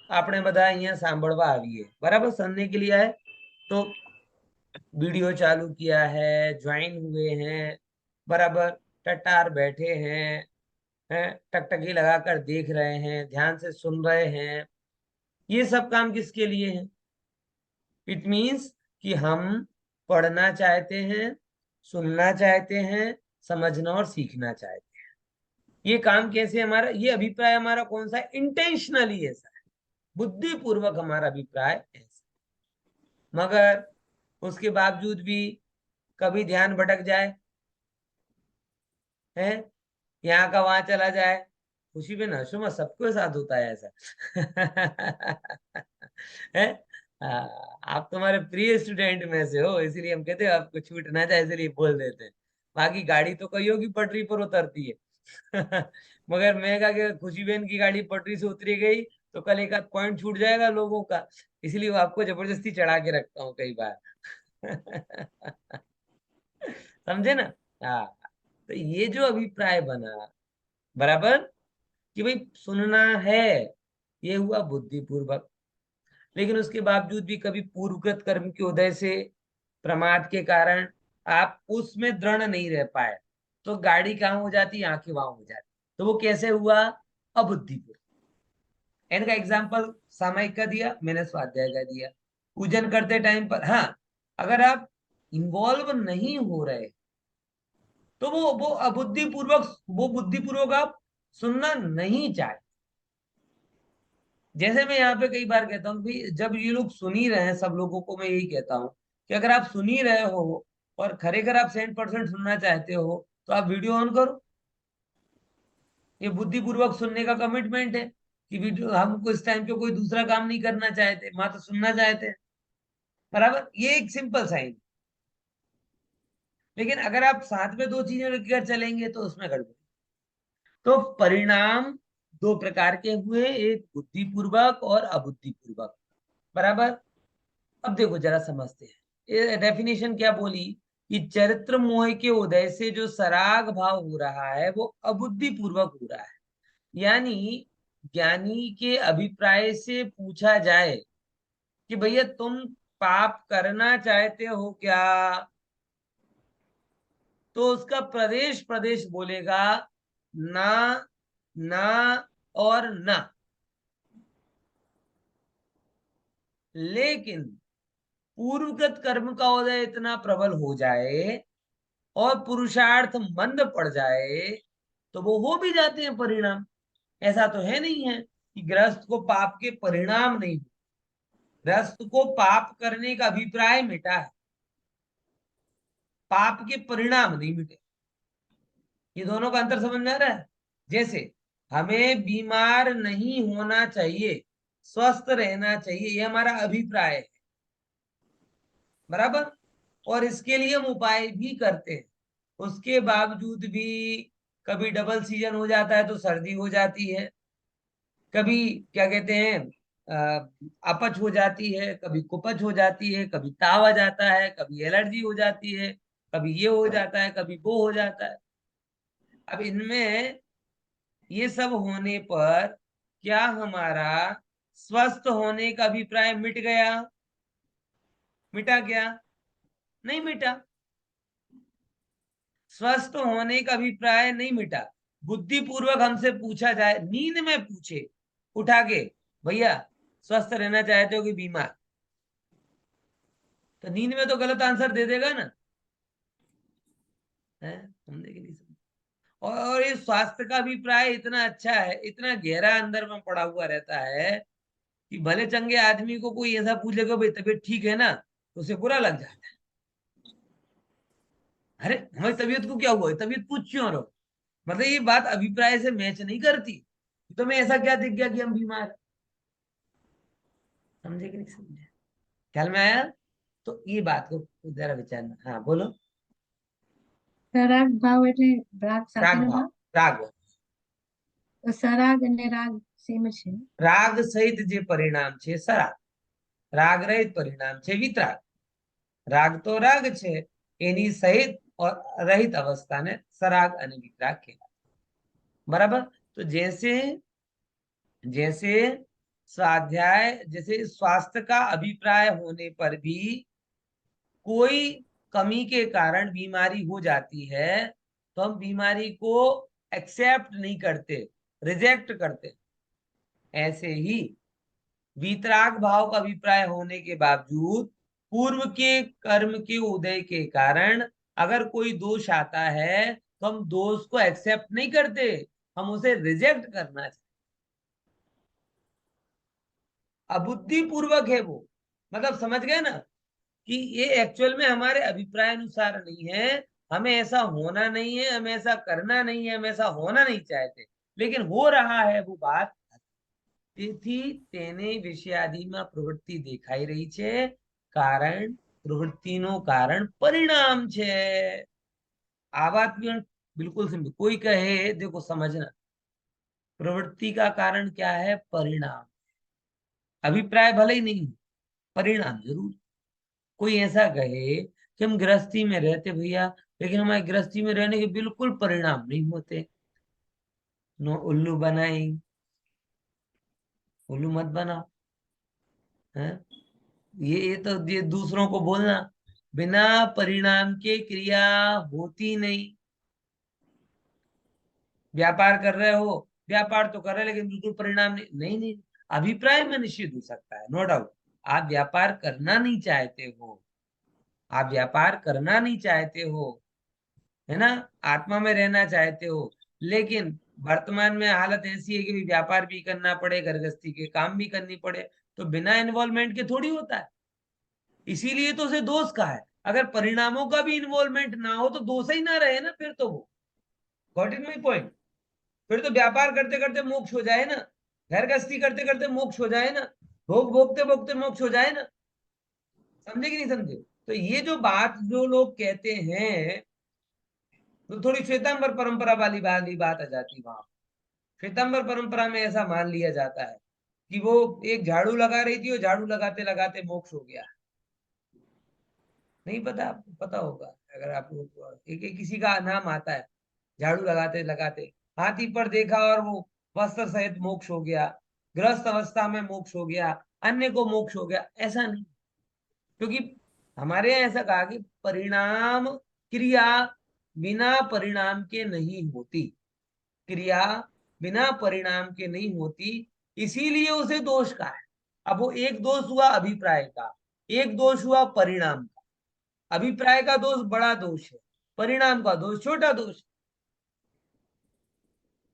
આપણે બધા અહીંયા સાંભળવા આવીએ, બરાબર, सुनने के लिए आए तो वीडियो चालू किया है, ज्वाइन हुए हैं, बराबर, टटार बैठे हैं, टकटकी लगाकर देख रहे हैं, ध्यान से सुन रहे हैं। ये सब काम किसके लिए है? इट मीन्स कि हम पढ़ना चाहते हैं, सुनना चाहते हैं, समझना और सीखना चाहते हैं। ये काम कैसे हमारा, ये अभिप्राय हमारा कौन सा है? इंटेंशनली ऐसा है, बुद्धिपूर्वक हमारा अभिप्राय ऐसा। मगर उसके बावजूद भी कभी ध्यान भटक जाए, है, यहाँ का वहां चला जाए, खुशी में नशो में सबके साथ होता है ऐसा। है? आप तुम्हारे प्रिय स्टूडेंट में से हो, इसीलिए हम कहते हैं आपको छूट ना जाए, इसलिए बोल देते हैं। बाकी गाड़ी तो कईयों की पटरी पर उतरती है। मगर मैं कहा कि खुशी बहन की गाड़ी पटरी से उतरी गई तो कल एक आध पॉइंट छूट जाएगा लोगों का, इसलिए वो आपको जबरदस्ती चढ़ा के रखता हूँ कई बार। समझे ना? हाँ, तो ये जो अभिप्राय बना, बराबर, कि भाई सुनना है, ये हुआ बुद्धिपूर्वक। लेकिन उसके बावजूद भी कभी पूर्वकृत कर्म के उदय से, प्रमाद के कारण आप उसमें दृढ़ नहीं रह पाए, तो गाड़ी कहाँ हो जाती, आंखें वहां हो जाती, तो वो कैसे हुआ? अबुद्धिपूर्वक। इनका एग्जाम्पल सामायिक का दिया, मैंने स्वाध्याय का दिया। पूजन करते टाइम पर, हाँ, अगर आप इन्वॉल्व नहीं हो रहे तो वो अबुद्धिपूर्वक, वो बुद्धिपूर्वक आप सुनना नहीं चाहे। जैसे मैं यहाँ पे कई बार कहता हूँ भाई, जब ये लोग सुन ही रहे हैं, सब लोगों को मैं यही कहता हूँ कि अगर आप सुन ही रहे हो और खरेखर आप 100% सुनना चाहते हो तो आप वीडियो ऑन करो। ये बुद्धिपूर्वक सुनने का कमिटमेंट है कि वीडियो, हमको इस टाइम पे कोई दूसरा काम नहीं करना चाहते, मात्र सुनना चाहते हैं, बराबर, ये एक सिंपल साइन। लेकिन अगर आप साथ में दो चीजें लेकर चलेंगे तो उसमें गड़बड़ी। तो परिणाम दो प्रकार के हुए, एक बुद्धिपूर्वक और अबुद्धिपूर्वक, बराबर। अब देखो जरा समझते हैं, ये डेफिनेशन क्या बोली कि चरित्र मोह के उदय से जो सराग भाव हो रहा है वो अबुद्धिपूर्वक हो रहा है। यानी ज्ञानी के अभिप्राय से पूछा जाए कि भैया तुम पाप करना चाहते हो क्या, तो उसका प्रदेश प्रदेश बोलेगा ना, ना और ना। लेकिन पूर्वकृत कर्म का उदय इतना प्रबल हो जाए और पुरुषार्थ मंद पड़ जाए तो वो हो भी जाते हैं परिणाम। ऐसा तो है नहीं है कि गृहस्थ को पाप के परिणाम नहीं, गृहस्थ को पाप करने का अभिप्राय मिटा है, पाप के परिणाम नहीं मिटे। ये दोनों का अंतर समझ में आ रहा है। जैसे हमें बीमार नहीं होना चाहिए, स्वस्थ रहना चाहिए, ये हमारा अभिप्राय है, बराबर। और इसके लिए हम उपाय भी करते हैं, उसके बावजूद भी कभी डबल सीजन हो जाता है तो सर्दी हो जाती है, कभी क्या कहते हैं अपच हो जाती है, कभी कुपच हो जाती है, कभी ताव आ जाता है, कभी एलर्जी हो जाती है, कभी ये हो जाता है, कभी वो हो जाता है। अब इनमें ये सब होने पर क्या हमारा स्वस्थ होने का अभिप्राय मिट गया? मिटा क्या? नहीं मिटा। स्वस्थ होने का अभिप्राय नहीं मिटा। बुद्धिपूर्वक हमसे पूछा जाए, नींद में पूछे उठा के, भैया स्वस्थ रहना चाहते हो कि बीमार, तो नींद में तो गलत आंसर दे देगा ना, है समझे कि नहीं समझे। और ये स्वास्थ्य का अभिप्राय इतना अच्छा है, इतना गहरा अंदर में पड़ा हुआ रहता है कि भले चंगे आदमी को कोई ऐसा पूछ लेगा भाई तबीयत ठीक है ना, तो उसे बुरा लग जाता है। अरे हमारी तबीयत को क्या हुआ है, तबीयत पूछ क्यों रहो, मतलब ये बात अभिप्राय से मैच नहीं करती। तो मैं ऐसा क्या दिख गया कि हम बीमार हैं? समझे कि नहीं समझे, ख्याल में आया? तो ये बात को जरा विचारना। हाँ बोलो। સરાગ ભાવ એટલે રાગ राग સાથેનો भाव, ભાવ. राग भाव। તો સરાગ અને રાગ સેમ જ છે. રાગ સહિત જે પરિણામ છે સરાગ, રાગ રહિત પરિણામ છે વિતરાગ। રાગ તો રાગ છે, એની સહિત और रहित अवस्था ने सराग અને वितराग कहलाય, बराबर। तो जैसे जैसे स्वाध्याय, जैसे स्वास्थ्य का अभिप्राय होने पर भी कोई कमी के कारण बीमारी हो जाती है तो हम बीमारी को एक्सेप्ट नहीं करते, रिजेक्ट करते। ऐसे ही वीतराग भाव का अभिप्राय होने के बावजूद पूर्व के कर्म के उदय के कारण अगर कोई दोष आता है तो हम दोष को एक्सेप्ट नहीं करते, हम उसे रिजेक्ट करना चाहिए। अबुद्धि पूर्वक है वो, मतलब समझ गए ना कि ये एक्चुअल में हमारे अभिप्राय अनुसार नहीं है, हमें ऐसा होना नहीं है, हमें ऐसा करना नहीं है, हम ऐसा होना नहीं चाहते, लेकिन हो रहा है वो बात। તેથી તેને વિષયાદિમાં પ્રવૃત્તિ દેખાઈ રહી છે, કારણ પ્રવૃત્તિનું કારણ પરિણામ છે। આ વાત बिल्कुल समझो। कोई कहे देखो समझना, प्रवृत्ति का कारण क्या है? परिणाम। अभिप्राय भले ही नहीं, परिणाम जरूर। कोई ऐसा कहे कि हम गृहस्थी में रहते भैया, लेकिन हमारे गृहस्थी में रहने के बिल्कुल परिणाम नहीं होते। नो उल्लू बनाई, उल्लू मत बनाओ, है ये तो ये दूसरों को बोलना, बिना परिणाम के क्रिया होती नहीं। व्यापार कर रहे हो, व्यापार तो कर रहे लेकिन बिल्कुल परिणाम नहीं, नहीं नहीं, अभिप्राय में निश्चित हो सकता है, नो डाउट। आप व्यापार करना नहीं चाहते हो, आप व्यापार करना नहीं चाहते हो, है ना, आत्मा में रहना चाहते हो, लेकिन वर्तमान में हालत ऐसी है कि व्यापार भी करना पड़े, घर गृहस्थी के काम भी करनी पड़े, तो बिना इन्वॉल्वमेंट के थोड़ी होता है। इसीलिए तो उसे दोष कहा है। अगर परिणामों का भी इन्वॉल्वमेंट ना हो तो दोष ही ना रहे ना, फिर तो वो गॉट इट माई पॉइंट। फिर तो व्यापार करते करते मोक्ष हो जाए ना, घर गृहस्थी करते करते मोक्ष हो जाए ना, भोग भोगते भोगते मोक्ष हो जाए ना। समझे कि नहीं समझे? तो ये जो बात जो लोग कहते हैं तो थोड़ी श्वेतांबर परंपरा वाली बात आ जाती वहां। श्वेतांबर परंपरा में ऐसा मान लिया जाता है कि वो एक झाड़ू लगा रही थी और झाड़ू लगाते लगाते मोक्ष हो गया। नहीं पता? आपको पता होगा अगर आपको एक किसी का नाम आता है, झाड़ू लगाते लगाते हाथी पर देखा और वो वस्त्र सहित मोक्ष हो गया, गृहस्थ अवस्था में मोक्ष हो गया, अन्य को मोक्ष हो गया, ऐसा नहीं। क्योंकि हमारे यहाँ ऐसा कहा कि परिणाम क्रिया बिना परिणाम के नहीं होती, क्रिया बिना परिणाम के नहीं होती, इसीलिए उसे दोष का है। अब वो एक दोष हुआ अभिप्राय का, एक दोष हुआ परिणाम का। अभिप्राय का दोष बड़ा दोष है, परिणाम का दोष छोटा दोष है।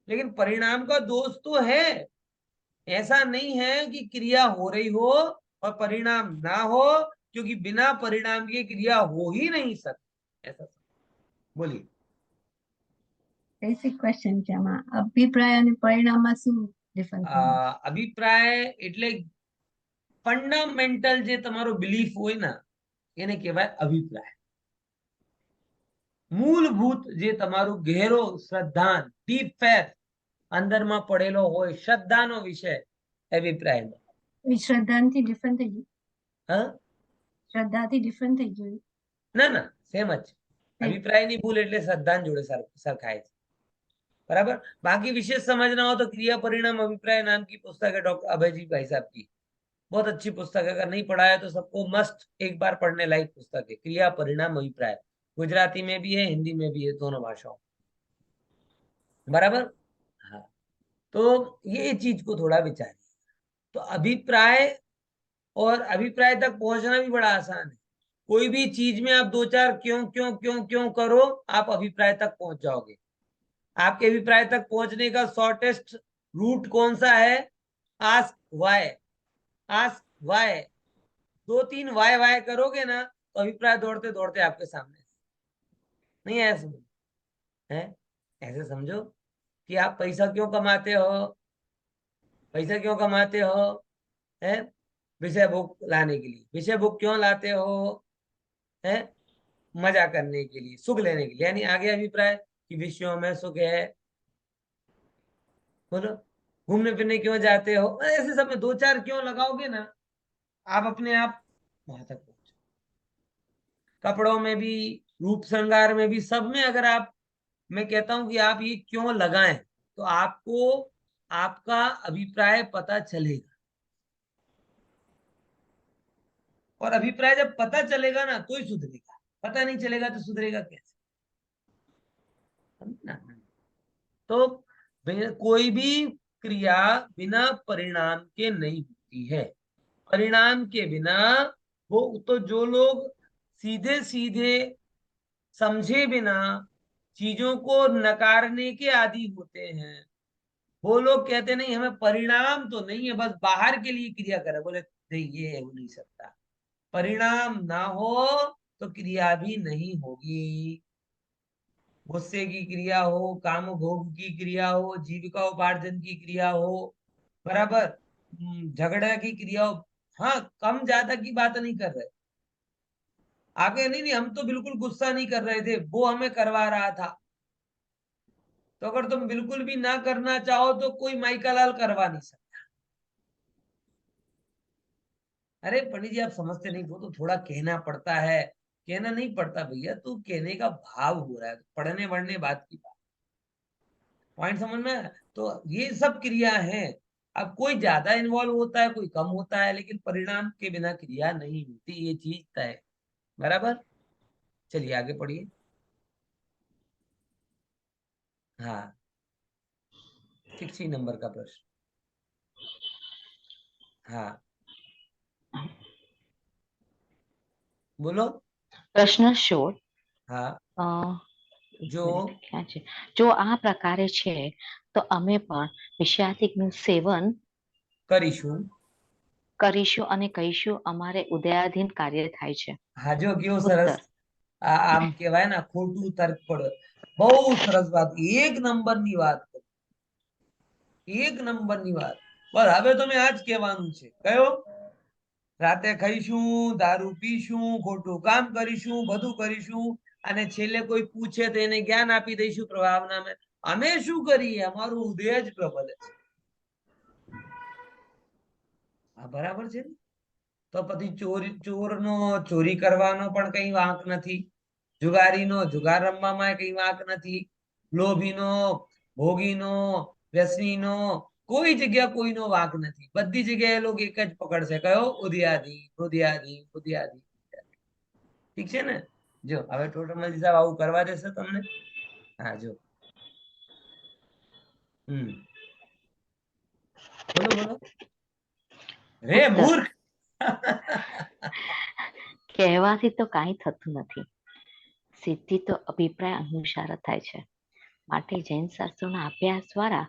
लेकिन परिणाम का दोष तो है, ऐसा नहीं है कि क्रिया हो रही हो और परिणाम ना हो, क्योंकि बिना परिणाम के क्रिया हो ही नहीं सकती। ऐसा बोलिए। બેસિક ક્વેશ્ચન છે આમાં અભિપ્રાય અને પરિણામમાં શું ડિફરન્સ છે? અભિપ્રાય એટલે ફંડામેન્ટલ જે તમારો બિલીફ હોય ને એને કહેવાય અભિપ્રાય. મૂળભૂત જે તમારું ગહેરો શ્રદ્ધાન ડીપ ફેથ અંદરમાં પડેલો હોય, શ્રદ્ધાનો વિષય અભિપ્રાય. એ શ્રદ્ધાથી ડિફરન્ટ થઈ ગયું? હા, શ્રદ્ધાથી ડિફરન્ટ થઈ ગયું? ના ના, સેમ જ. અભિપ્રાયની ભૂલ એટલે શ્રદ્ધાન જોડે સરખાય છે, बराबर. बाकी विशेष समझना हो तो क्रिया परिणाम अभिप्राय नाम की पुस्तक है डॉक्टर अभय जी भाई साहब की, बहुत अच्छी पुस्तक है. अगर नहीं पढ़ा है तो सबको मस्ट एक बार पढ़ने लायक पुस्तक है, क्रिया परिणाम अभिप्राय. गुजराती में भी है, हिंदी में भी है, दोनों भाषाओं. बराबर. हाँ, तो ये चीज को थोड़ा विचारिए. तो अभिप्राय और अभिप्राय तक पहुंचना भी बड़ा आसान है. कोई भी चीज में आप दो चार क्यों क्यों क्यों क्यों करो, आप अभिप्राय तक पहुंच जाओगे. आपके अभिप्राय तक पहुंचने का शॉर्टेस्ट रूट कौन सा है? Ask why. Ask why. दो तीन वाई वाई करोगे ना तो अभिप्राय दौड़ते दौड़ते आपके सामने. नहीं ऐसा है? ऐसे समझो कि आप पैसा क्यों कमाते हो? पैसा क्यों कमाते हो? है विषय भोग लाने के लिए. विषय भोग क्यों लाते हो? है मजा करने के लिए, सुख लेने के लिए. यानी आगे अभिप्राय कि विषयों में सुख है. बोलो, घूमने फिरने क्यों जाते हो? ऐसे सब में दो चार क्यों लगाओगे ना, आप अपने आप वहां तक पहुंचो. कपड़ों में भी, रूप श्रृंगार में भी, सब में अगर आप, मैं कहता हूं कि आप ये क्यों लगाएं तो आपको आपका अभिप्राय पता चलेगा. और अभिप्राय जब पता चलेगा ना तो ही सुधरेगा, पता नहीं चलेगा तो सुधरेगा कैसे? तो कोई भी क्रिया बिना परिणाम के नहीं होती है. परिणाम के बिना वो तो जो लोग सीधे सीधे समझे बिना चीजों को नकारने के आदी होते हैं, वो लोग कहते नहीं हमें परिणाम तो नहीं है, बस बाहर के लिए क्रिया करे. बोले नहीं, ये हो नहीं सकता. परिणाम ना हो तो क्रिया भी नहीं होगी. गुस्से की क्रिया हो, काम भोग की क्रिया हो, जीविका उपार्जन की क्रिया हो, बराबर, झगड़ा की क्रिया हो. हाँ, कम ज्यादा की बात नहीं कर रहे. आगे नहीं, हम तो बिल्कुल गुस्सा नहीं कर रहे थे, वो हमें करवा रहा था. तो अगर तुम बिल्कुल भी ना करना चाहो तो कोई माइका लाल करवा नहीं सकता. अरे पंडित जी आप समझते नहीं, वो तो थोड़ा कहना पड़ता है. कहना नहीं पड़ता भैया, तू कहने का भाव हो रहा है, पढ़ने वढ़ने बात की बात. पॉइंट समझ में? तो ये सब क्रिया है. अब कोई ज्यादा इन्वॉल्व होता है, कोई कम होता है, लेकिन परिणाम के बिना क्रिया नहीं होती, ये चीज तय. बराबर. चलिए आगे पढ़िए. हाँ, 60 नंबर का प्रश्न. हाँ बोलो. પ્રશ્ન 16. हाँ, जो ક્યાં છે? જો આ પ્રકારે છે તો અમે પણ વિષયાધિકનું સેવન કરીશું અને કહીશું અમારે ઉદયાધીન કાર્ય થાય છે. હા, જો કેવો સરસ આમ કહેવાય ને ખોટું તર્ક પડે. બહુ સરસ વાત, એક નંબરની વાત, એક નંબરની વાત. બસ હવે તમે આ જ કહેવાનું છે. કયો? રાતે ખાઈશું, દારૂ પીશું, ખોટું કામ કરીશું, બધું કરીશું, અને છેલ્લે કોઈ પૂછે તો એને જ્ઞાન આપી દઈશું પ્રભાવનામાં. અમે શું કરીએ, અમારું ઉદય જ પ્રબલ છે. આ બરાબર છે ને? તો પછી ચોરનો ચોરી કરવાનો પણ કઈ વાંક નથી, જુગારીનો જુગાર રમવામાં કઈ વાંક નથી, લોભીનો, ભોગીનો, વ્યસનીનો કોઈ જગ્યા કોઈનો વાંક નથી. બધી જગ્યાએ લોકો એક જ પકડશે, કયો? ઉદયાદી ઉદયાદી ઉદયાદી. ઠીક છે ને? જો હવે ટોટલ સાહેબ આવું કરવા દેશે તમને? હા જો. બોલો બોલો. રે મૂર્ખ. કહેવાથી તો કાંઈ થતું નથી, સિદ્ધિ તો અભિપ્રાય અનુસાર થાય છે. માટે જૈન શાસ્ત્રોના અભ્યાસ દ્વારા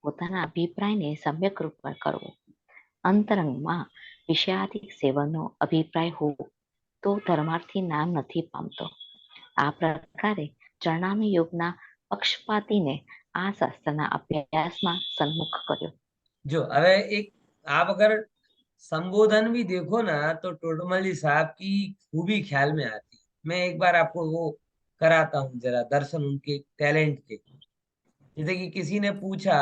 પોતાના અભિપ્રાયને સમ્યક રૂપ કરવો. અંતરંગમાં વિષયાધિક સેવનનો અભિપ્રાય હોવો તો ધર્માર્થી નામ નથી પામતો. આ પ્રકારે ચરણામી યોગના પક્ષપાતીને આ શાસ્ત્રના અભ્યાસમાં સન્મુખ કર્યો. जो अगर एक आप अगर संबोधन भी देखो ना तो टोटमली साहब की खूबी ख्याल में आती है. मैं एक बार आपको वो कराता हूँ जरा दर्शन उनके टैलेंट के. जैसे कि किसी ने पूछा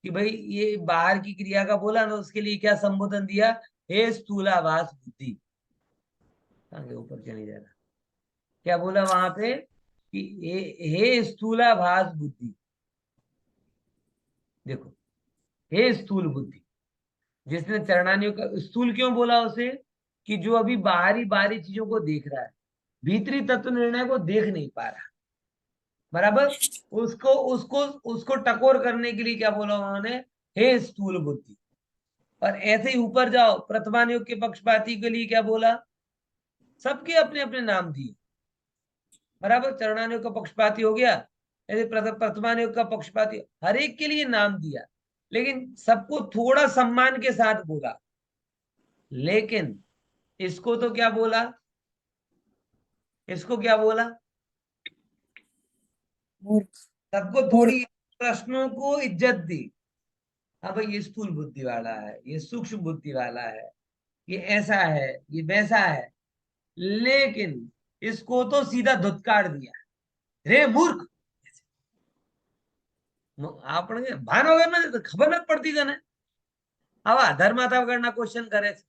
कि भाई ये बाहर की क्रिया का बोला ना, उसके लिए क्या संबोधन दिया? हे स्थूलाभास बुद्धि. आगे ऊपर चले जा रहा, क्या बोला वहां पे कि हे स्थूलाभास बुद्धि. देखो, हे स्थूल बुद्धि. जिसने चरणानियों का स्थूल क्यों बोला उसे? कि जो अभी बाहरी बाहरी चीजों को देख रहा है, भीतरी तत्व निर्णय को देख नहीं पा रहा, बराबर, उसको उसको उसको टकोर करने के लिए क्या बोला उन्होंने? हे स्थूल बुद्धि. और ऐसे ही ऊपर जाओ, प्रथमानियोग के पक्षपाती के लिए क्या बोला? सबके अपने अपने नाम दिए, बराबर. चरणानियोग का पक्षपाती हो गया, ऐसे प्रथमानियोग का पक्षपाती, हर एक के लिए नाम दिया, लेकिन सबको थोड़ा सम्मान के साथ बोला. लेकिन इसको तो क्या बोला? इसको क्या बोला? सबको थोड़ी प्रश्नों को इज्जत दी. हाँ भाई, ये स्थूल बुद्धि वाला है, ये सूक्ष्म बुद्धि वाला है, ये ऐसा है, ये वैसा है. लेकिन इसको तो सीधा धुतकार दिया, रे मूर्ख. આપણે ભાન વગર નથી, ખબર નથી પડતી તને? આવા અધર્માતા વગરના ક્વેશ્ચન કરે છે.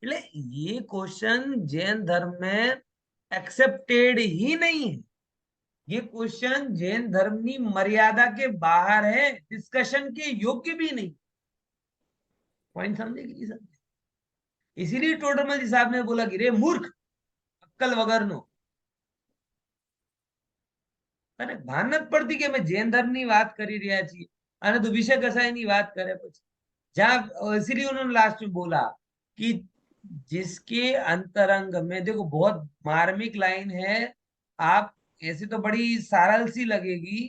એટલે ये क्वेश्चन जैन धर्म में एक्सेप्टेड ही नहीं है. ये क्वेश्चन जैन धर्म की मर्यादा के बाहर है, डिस्कशन के योग्य भी नहीं. पॉइंट समझे कि नहीं समझे? इसीलिए टोडरमल साहब ने बोला कि रे मूर्ख, अक्कल वगरनो. અને ભાન નથી પડતી કે અમે જૈન ધર્મની વાત કરી રહ્યા છીએ અને તો વિષય કસાયની વાત કરે. પછી जहाँ इसीलिए उन्होंने लास्ट में बोला कि जिसके अंतरंग में, देखो बहुत मार्मिक लाइन है, आप ऐसे तो बड़ी सरल सी लगेगी,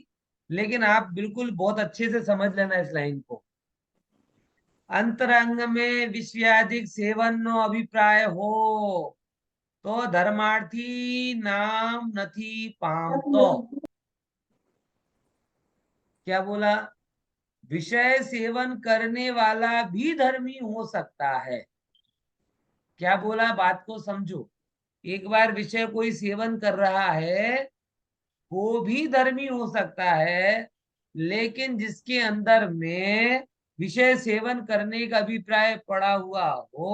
लेकिन आप बिल्कुल बहुत अच्छे से समझ लेना इस लाइन को. अंतरंग में विषयाधिक सेवन नो अभिप्राय हो तो धर्मार्थी नाम નથી પામતો. क्या बोला? विषय सेवन करने वाला भी धर्मी हो सकता है. क्या बोला? बात को समझो. एक बार विषय कोई सेवन कर रहा है वो भी धर्मी हो सकता है, लेकिन जिसके अंदर में विषय सेवन करने का अभिप्राय पड़ा हुआ हो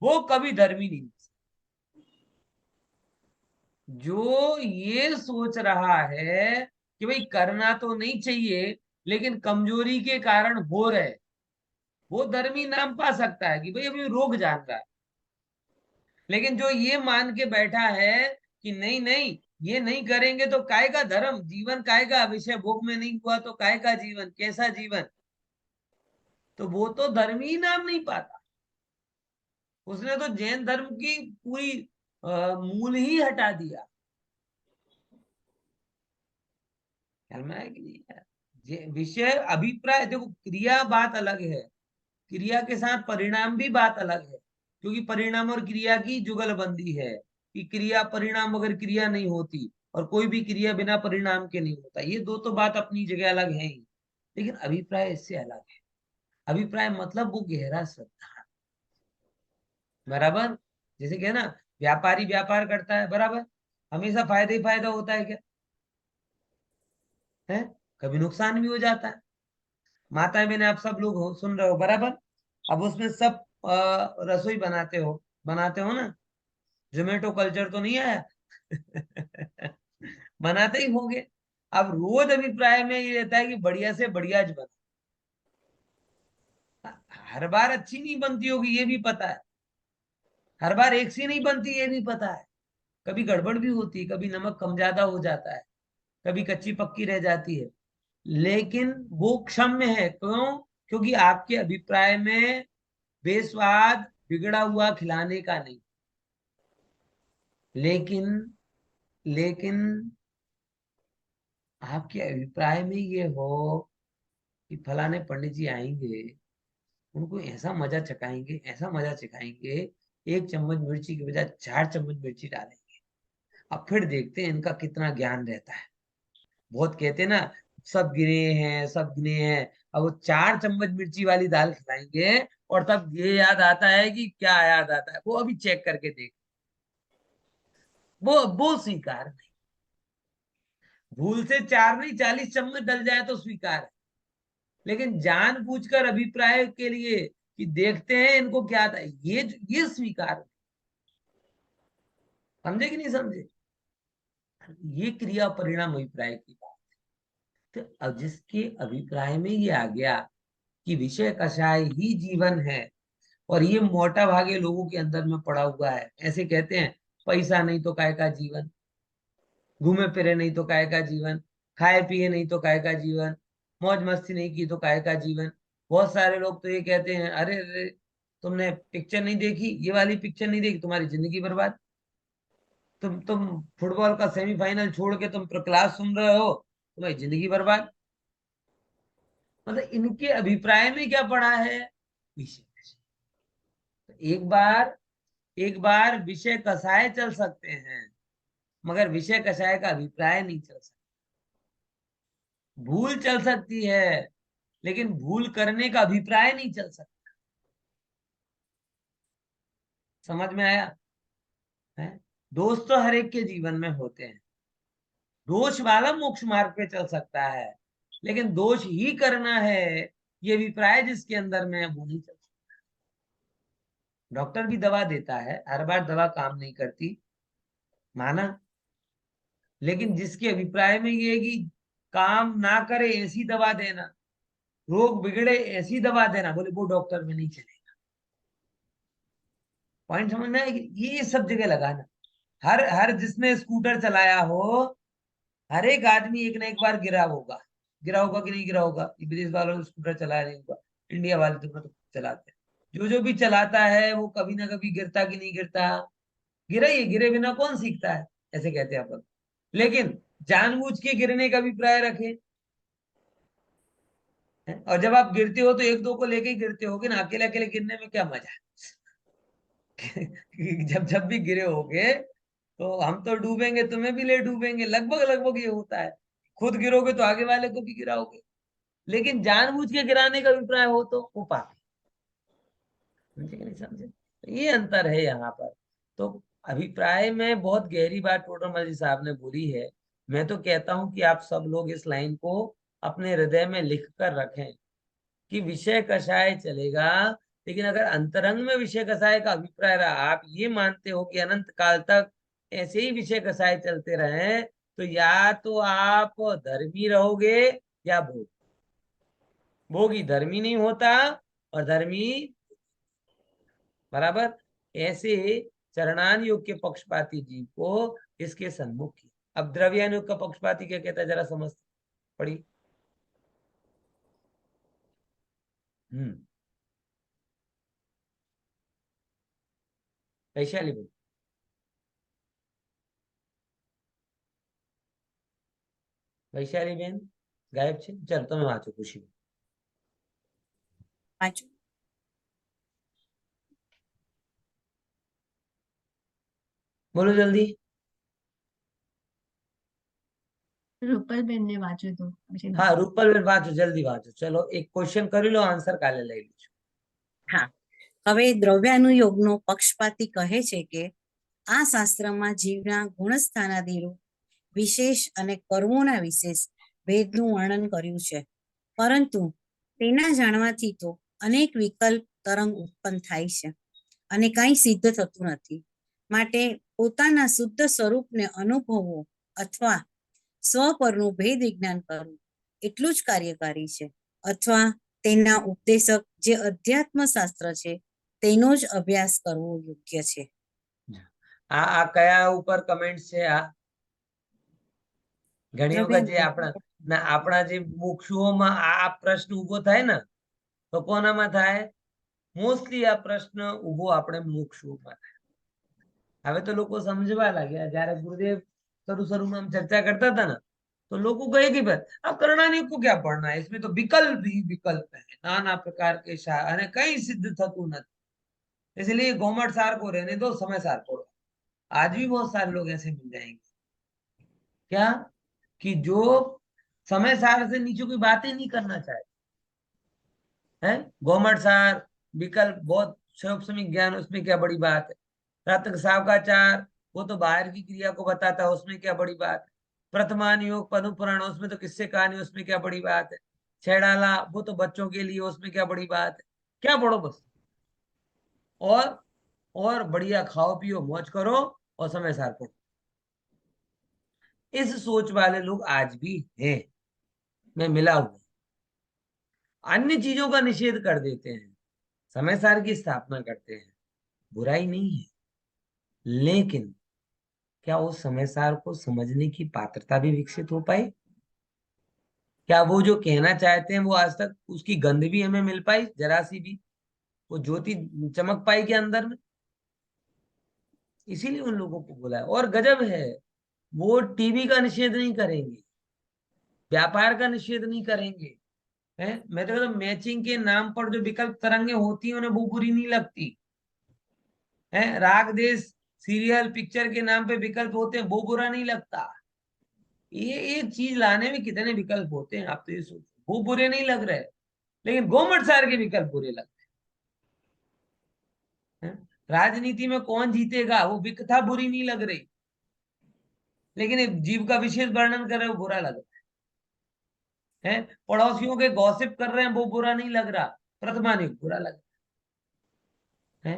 वो कभी धर्मी नहीं हो सकता. जो ये सोच रहा है कि भाई करना तो नहीं चाहिए लेकिन कमजोरी के कारण हो रहे, वो धर्मी नाम पा सकता है कि भाई अभी रोग जान रहा है. लेकिन जो ये मान के बैठा है कि नहीं नहीं ये नहीं करेंगे तो काय का धर्म, जीवन काय का, विषय भोग में नहीं हुआ तो काय का जीवन, कैसा जीवन, तो वो तो धर्मी नाम नहीं पाता. उसने तो जैन धर्म की पूरी मूल ही हटा दिया. ख्याल में आया कि नहीं यार? विषय अभिप्राय, देखो क्रिया बात अलग है, क्रिया के साथ परिणाम भी बात अलग है, क्योंकि परिणाम और क्रिया की जुगलबंदी है कि क्रिया परिणाम अगर क्रिया नहीं होती और कोई भी क्रिया बिना परिणाम के नहीं होता. ये दो तो बात अपनी जगह अलग है ही, लेकिन अभिप्राय इससे अलग है. अभिप्राय मतलब वो गहरा श्रद्धा, बराबर. जैसे क्या ना, व्यापारी व्यापार करता है, बराबर, हमेशा फायदा ही फायदा होता है क्या? है, कभी नुकसान भी हो जाता है। माता बहने आप सब लोग सुन रहे हो बराबर। अब उसमें सब रसोई बनाते हो ना, जोमेटो कल्चर तो नहीं आया। बनाते ही होंगे। अब रोज अभिप्राय में ये रहता है कि बढ़िया से बढ़िया बना, हर बार अच्छी नहीं बनती होगी ये भी पता है, हर बार एक सी नहीं बनती ये भी पता है, कभी गड़बड़ भी होती है, कभी नमक कम ज्यादा हो जाता है, कभी कच्ची पक्की रह जाती है, लेकिन वो क्षम्य है। क्यों? क्योंकि आपके अभिप्राय में बेस्वाद बिगड़ा हुआ खिलाने का नहीं। लेकिन लेकिन आपके अभिप्राय में ये हो कि फलाने पंडित जी आएंगे, उनको ऐसा मजा चखाएंगे, ऐसा मजा चखाएंगे, 1 चम्मच मिर्ची की बजाय 4 चम्मच मिर्ची डालेंगे, अब फिर देखते हैं इनका कितना ज्ञान रहता है। बहुत कहते हैं ना, सब गिने हैं सब गिने हैं, अब वो 4 चम्मच मिर्ची वाली दाल खिलाएंगे और तब ये याद आता है कि क्या याद आता है, वो अभी चेक करके देख। वो स्वीकार नहीं। भूल से 4 नहीं 40 चम्मच डल जाए तो स्वीकार है, लेकिन जानबूझकर अभिप्राय के लिए कि देखते हैं इनको क्या था, ये स्वीकार नहीं। समझे कि नहीं समझे? ये क्रिया परिणाम अभिप्राय की बात। तो अब जिसके अभिप्राय में ये आ गया कि विषय कषाय ही जीवन है, और ये मोटा भागे लोगों के अंदर में पड़ा हुआ है। ऐसे कहते हैं, पैसा नहीं तो काय का जीवन, घूमे फिरे नहीं तो काय का जीवन, खाए पिए नहीं तो काय का जीवन, मौज मस्ती नहीं की तो काय का जीवन। बहुत सारे लोग तो ये कहते हैं, अरे अरे तुमने पिक्चर नहीं देखी, ये वाली पिक्चर नहीं देखी, तुम्हारी जिंदगी बर्बाद। तुम फुटबॉल का सेमीफाइनल छोड़ के तुम क्लास सुन रहे हो, तुम्हारी जिंदगी बर्बाद। मतलब इनके अभिप्राय में क्या पड़ा है? विषय। तो एक बार विषय कसाय चल सकते हैं, मगर विषय कसाय का अभिप्राय नहीं चल सकता। भूल चल सकती है, लेकिन भूल करने का अभिप्राय नहीं चल सकता। समझ में आया है? दोष तो हर एक के जीवन में होते हैं। दोष वाला मोक्ष मार्ग पे चल सकता है, लेकिन दोष ही करना है ये अभिप्राय जिसके अंदर में है वो नहीं चल सकता। डॉक्टर भी दवा देता है, हर बार दवा काम नहीं करती, माना, लेकिन जिसके अभिप्राय में ये है कि काम ना करे ऐसी दवा देना, रोग बिगड़े ऐसी दवा देना, बोले वो डॉक्टर में नहीं चलेगा। पॉइंट समझना है कि ये सब जगह लगाना। हर हर जिसने स्कूटर चलाया हो, हर एक आदमी एक ना एक बार गिरा होगा कि नहीं गिरा होगा? ये विदेश वालों ने स्कूटर चलाया नहीं होगा, इंडिया वाले तो चलाते हैं। जो भी चलाता है वो कभी ना कभी गिरता कि नहीं गिरता? गिरा ही है, गिरे बिना कौन सीखता है, ऐसे कहते हैं अपन। लेकिन जानबूझ के गिरने का अभिप्राय रखे, और जब आप गिरते हो तो एक दो को लेके ही गिरते होगे ना, अकेले अकेले गिरने में क्या मजा है? जब जब भी गिरे होगे तो हम तो डूबेंगे, तुम्हें भी ले डूबेंगे, लगभग लगभग ये होता है। खुद गिरोगे तो आगे वाले को भी गिराओगे, लेकिन जानबूझ के गिराने का अभिप्राय हो तो वो पापी। समझे कि नहीं समझे? तो ये अंतर है यहाँ पर। तो अभिप्राय में बहुत गहरी बात टोडरमल जी साहब ने बोली है। मैं तो कहता हूं कि आप सब लोग इस लाइन को अपने हृदय में लिख कर रखें कि विषय कषाय चलेगा, लेकिन अगर अंतरंग में विषय कषाय का अभिप्राय रहा, आप ये मानते हो कि अनंत काल तक ऐसे ही विषय कषाय चलते रहे, तो या तो आप धर्मी रहोगे या भोगी। भोगी धर्मी नहीं होता और धर्मी बराबर। ऐसे चरणान योग के पक्षपाती जीव को इसके सन्मुख किया। अब द्रव्यान योग का पक्षपाती क्या कहता है, जरा समझ पड़ी। वैशाली बोल, वैशाली बेन गायब છે, ચાલ તમે વાંચો ખુશી। વાંચું? બોલો જલ્દી। રૂપલબેન ને વાંચ્યું હતું પછી हाँ रूपल बेन वाँचो, जल्दी वाँचो। चलो एक क्वेश्चन કરી લો, आंसर કાલે લઈ લેજો। હા, હવે દ્રવ્યાનુયોગનો પક્ષપાતી કહે છે કે આ શાસ્ત્રમાં જીવના ગુણસ્થાનાદિરૂપ વિશેષ અને કર્મોના વિશેષ ભેદનું વર્ણન કર્યું છે, પરંતુ તેના જાણવાથી તો અનેક વિકલ્પ તરંગ ઉત્પન્ન થાય છે અને કંઈ સિદ્ધ થતું નથી. માટે પોતાના શુદ્ધ સ્વરૂપને અનુભવવો અથવા સ્વ પરનું ભેદ વિજ્ઞાન કરવું એટલું જ કાર્યકારી છે, અથવા તેના ઉપદેશક જે અધ્યાત્મ શાસ્ત્ર છે તેનો જ અભ્યાસ કરવો યોગ્ય છે. આ કયા ઉપર કમેન્ટ છે? આ ઘણી વખત જે આપણા જે મુક્ષુઓમાં આ પ્રશ્ન ઉભો થાય ને, તો કોનામાં થાય? મોસ્ટલી આ પ્રશ્ન ઉભો આપણે મુક્ષુઓમાં થાય. હવે તો લોકો સમજવા લાગ્યા. જયારે ગુરુદેવ શરૂમાં ચર્ચા કરતા હતા ना, तो लोगों को एक ही बात, अब करणानी को क्या पढ़ना है, इसमें तो विकल्प ही विकल्प है, नाना प्रकार के અને કઈ સિદ્ધ થતું નથી, इसलिए घूमट सार को रहने दो, समय सार पढ़ो. आज भी बहुत सारे लोग ऐसे मिल जाएंगे क्या कि जो समय सार से नीचे कोई बातें नहीं करना चाहते हैं. घूमट सार विकल्प बहुत शैक्षणिक ज्ञान, उसमें क्या बड़ी बात है. रातक सावकाचार वो तो बाहर की क्रिया को बताता है, उसमें क्या बड़ी बात है. प्रथमान योग पनुपुराण, उसमें तो किस्से कहानी, उसमें क्या बड़ी बात है. छेड़ाला वो तो बच्चों के लिए, उसमें क्या बड़ी बात है. क्या पढ़ो बस, और बढ़िया खाओ पियो मौज करो और समय सार पढ़ो. इस सोच वाले लोग आज भी हैं, मैं मिला हूं. अन्य चीजों का निषेध कर देते हैं, समय सार की स्थापना करते हैं, बुराई नहीं है, लेकिन क्या उस समय सार को समझने की पात्रता भी विकसित हो पाई? क्या वो जो कहना चाहते हैं वो आज तक उसकी गंध भी हमें मिल पाई, जरा सी भी वो ज्योति चमक पाई के अंदर में? इसीलिए उन लोगों को बोला है. और गजब है, वो टीवी का निषेध नहीं करेंगे, व्यापार का निषेध नहीं करेंगे, है. मैं तो कहता मैचिंग के नाम पर जो विकल्प तरंगे होती हैं उन्हें वो बुरी नहीं लगती है. राग देश सीरियल पिक्चर के नाम पे विकल्प होते हैं, वो बुरा नहीं लगता. ये चीज लाने में कितने विकल्प होते हैं, आप तो ये सोचो. वो बुरे नहीं लग रहे, लेकिन गोमट सार के विकल्प बुरे लगते हैं. राजनीति में कौन जीतेगा वो विकथा बुरी नहीं लग रही, लेकिन एक जीव का विशेष वर्णन कर रहे हो बुरा लग रहा है. पड़ोसियों के गॉसिप कर रहे हैं वो बुरा नहीं लग रहा, प्रथमानिक बुरा लग रहा है.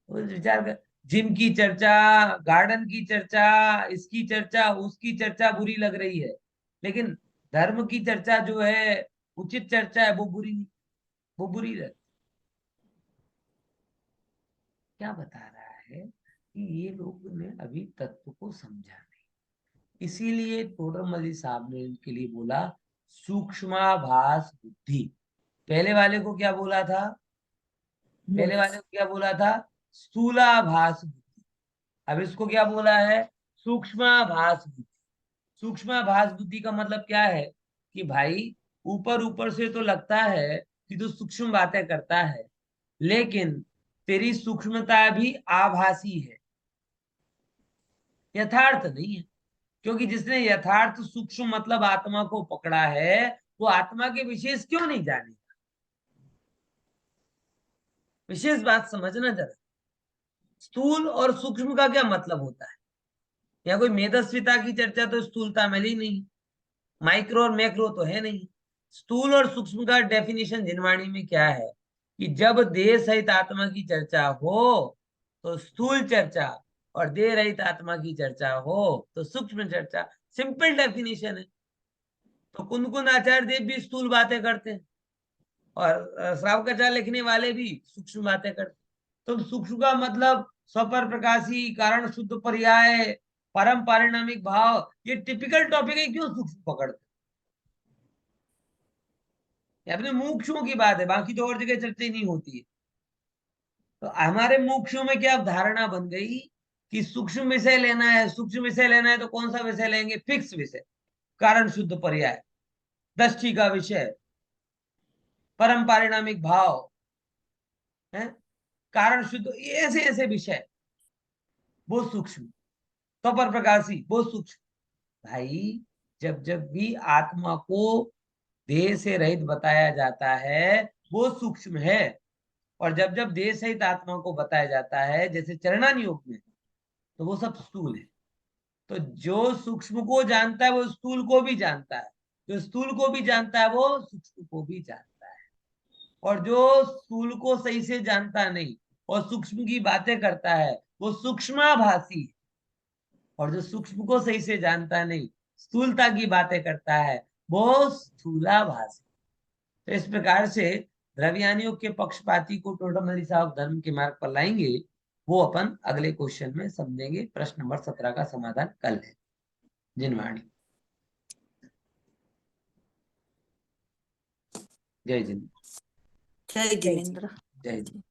विचार कर, जिम की चर्चा, गार्डन की चर्चा, इसकी चर्चा, उसकी चर्चा बुरी लग रही है, लेकिन धर्म की चर्चा जो है, उचित चर्चा है, वो बुरी नहीं, वो बुरी लग. क्या बता रहा है कि ये लोग ने अभी तत्व को समझा नहीं. इसीलिए टोडरमल साहब ने इनके लिए बोला सूक्ष्माभास बुद्धि. पहले वाले को क्या बोला था? पहले वाले को क्या बोला था? स्थूलाभास बुद्धि. अब इसको क्या बोला है? सूक्ष्माभास बुद्धि. सूक्ष्माभास बुद्धि का मतलब क्या है कि भाई ऊपर ऊपर से तो लगता है कि तू सूक्ष्म बातें करता है, लेकिन तेरी सूक्ष्मता भी आभासी है, यथार्थ नहीं है. क्योंकि जिसने यथार्थ सूक्ष्म मतलब आत्मा को पकड़ा है, वो आत्मा के विशेष क्यों नहीं जानेगा? विशेष बात समझना जरा. स्थूल और सूक्ष्म का क्या मतलब होता है? या कोई मेदस्विता की चर्चा तो स्थूलता में ही नहीं, माइक्रो और मैक्रो तो है नहीं. स्थूल और सूक्ष्म का डेफिनेशन जिनवाणी में क्या है कि जब देह सहित आत्मा की चर्चा हो तो स्थूल चर्चा, और देह रहित आत्मा की चर्चा हो तो सूक्ष्म चर्चा. सिंपल डेफिनेशन है. तो कुंद आचार्य देव भी स्थूल बातें करते हैं, और श्रावकाचार्य लिखने वाले भी सूक्ष्म बातें करते हैं. तो सूक्ष्म का मतलब स्वपर प्रकाशी, कारण शुद्ध पर्याय, परम पारिणामिक भाव, ये टिपिकल टॉपिक है. क्यों सूक्ष्म पकड़ते? अपने मोक्षों की बात है, बाकी तो और जगह चर्चा नहीं होती है. तो हमारे मोक्षों में क्या धारणा बन गई कि सूक्ष्म विषय लेना है. सूक्ष्म विषय लेना है तो कौन सा विषय लेंगे? फिक्स विषय, कारण शुद्ध पर्याय, दृष्टि का विषय, परम पारिणामिक भाव है, कारण शुद्ध, ऐसे ऐसे विषय, वो सूक्ष्म. स्वपर प्रकाशी, वो सूक्ष्म. भाई जब जब भी आत्मा को देह से रहित बताया जाता है वो सूक्ष्म है, और जब जब देह सहित आत्मा को बताया जाता है जैसे चरणान योग में, तो वो सब स्थूल है. तो जो सूक्ष्म को जानता है वो स्थूल को भी जानता है, जो स्थूल को भी जानता है वो सूक्ष्म को भी जानता है, और जो स्थूल को सही से जानता नहीं और सूक्ष्म की बातें करता है वो सूक्ष्माभासी है, और जो सूक्ष्म को सही से जानता नहीं, स्थूलता की बातें करता है, वो स्थूलाभासी। तो इस प्रकार से द्रव्यानियों के पक्षपाती को टोटमली साहब धर्म के मार्ग पर लाएंगे, वो अपन अगले क्वेश्चन में समझेंगे। प्रश्न नंबर 17 का समाधान कल है। जिनवाणी। जय जिन। जय जिनेन्द्र। जय जिन।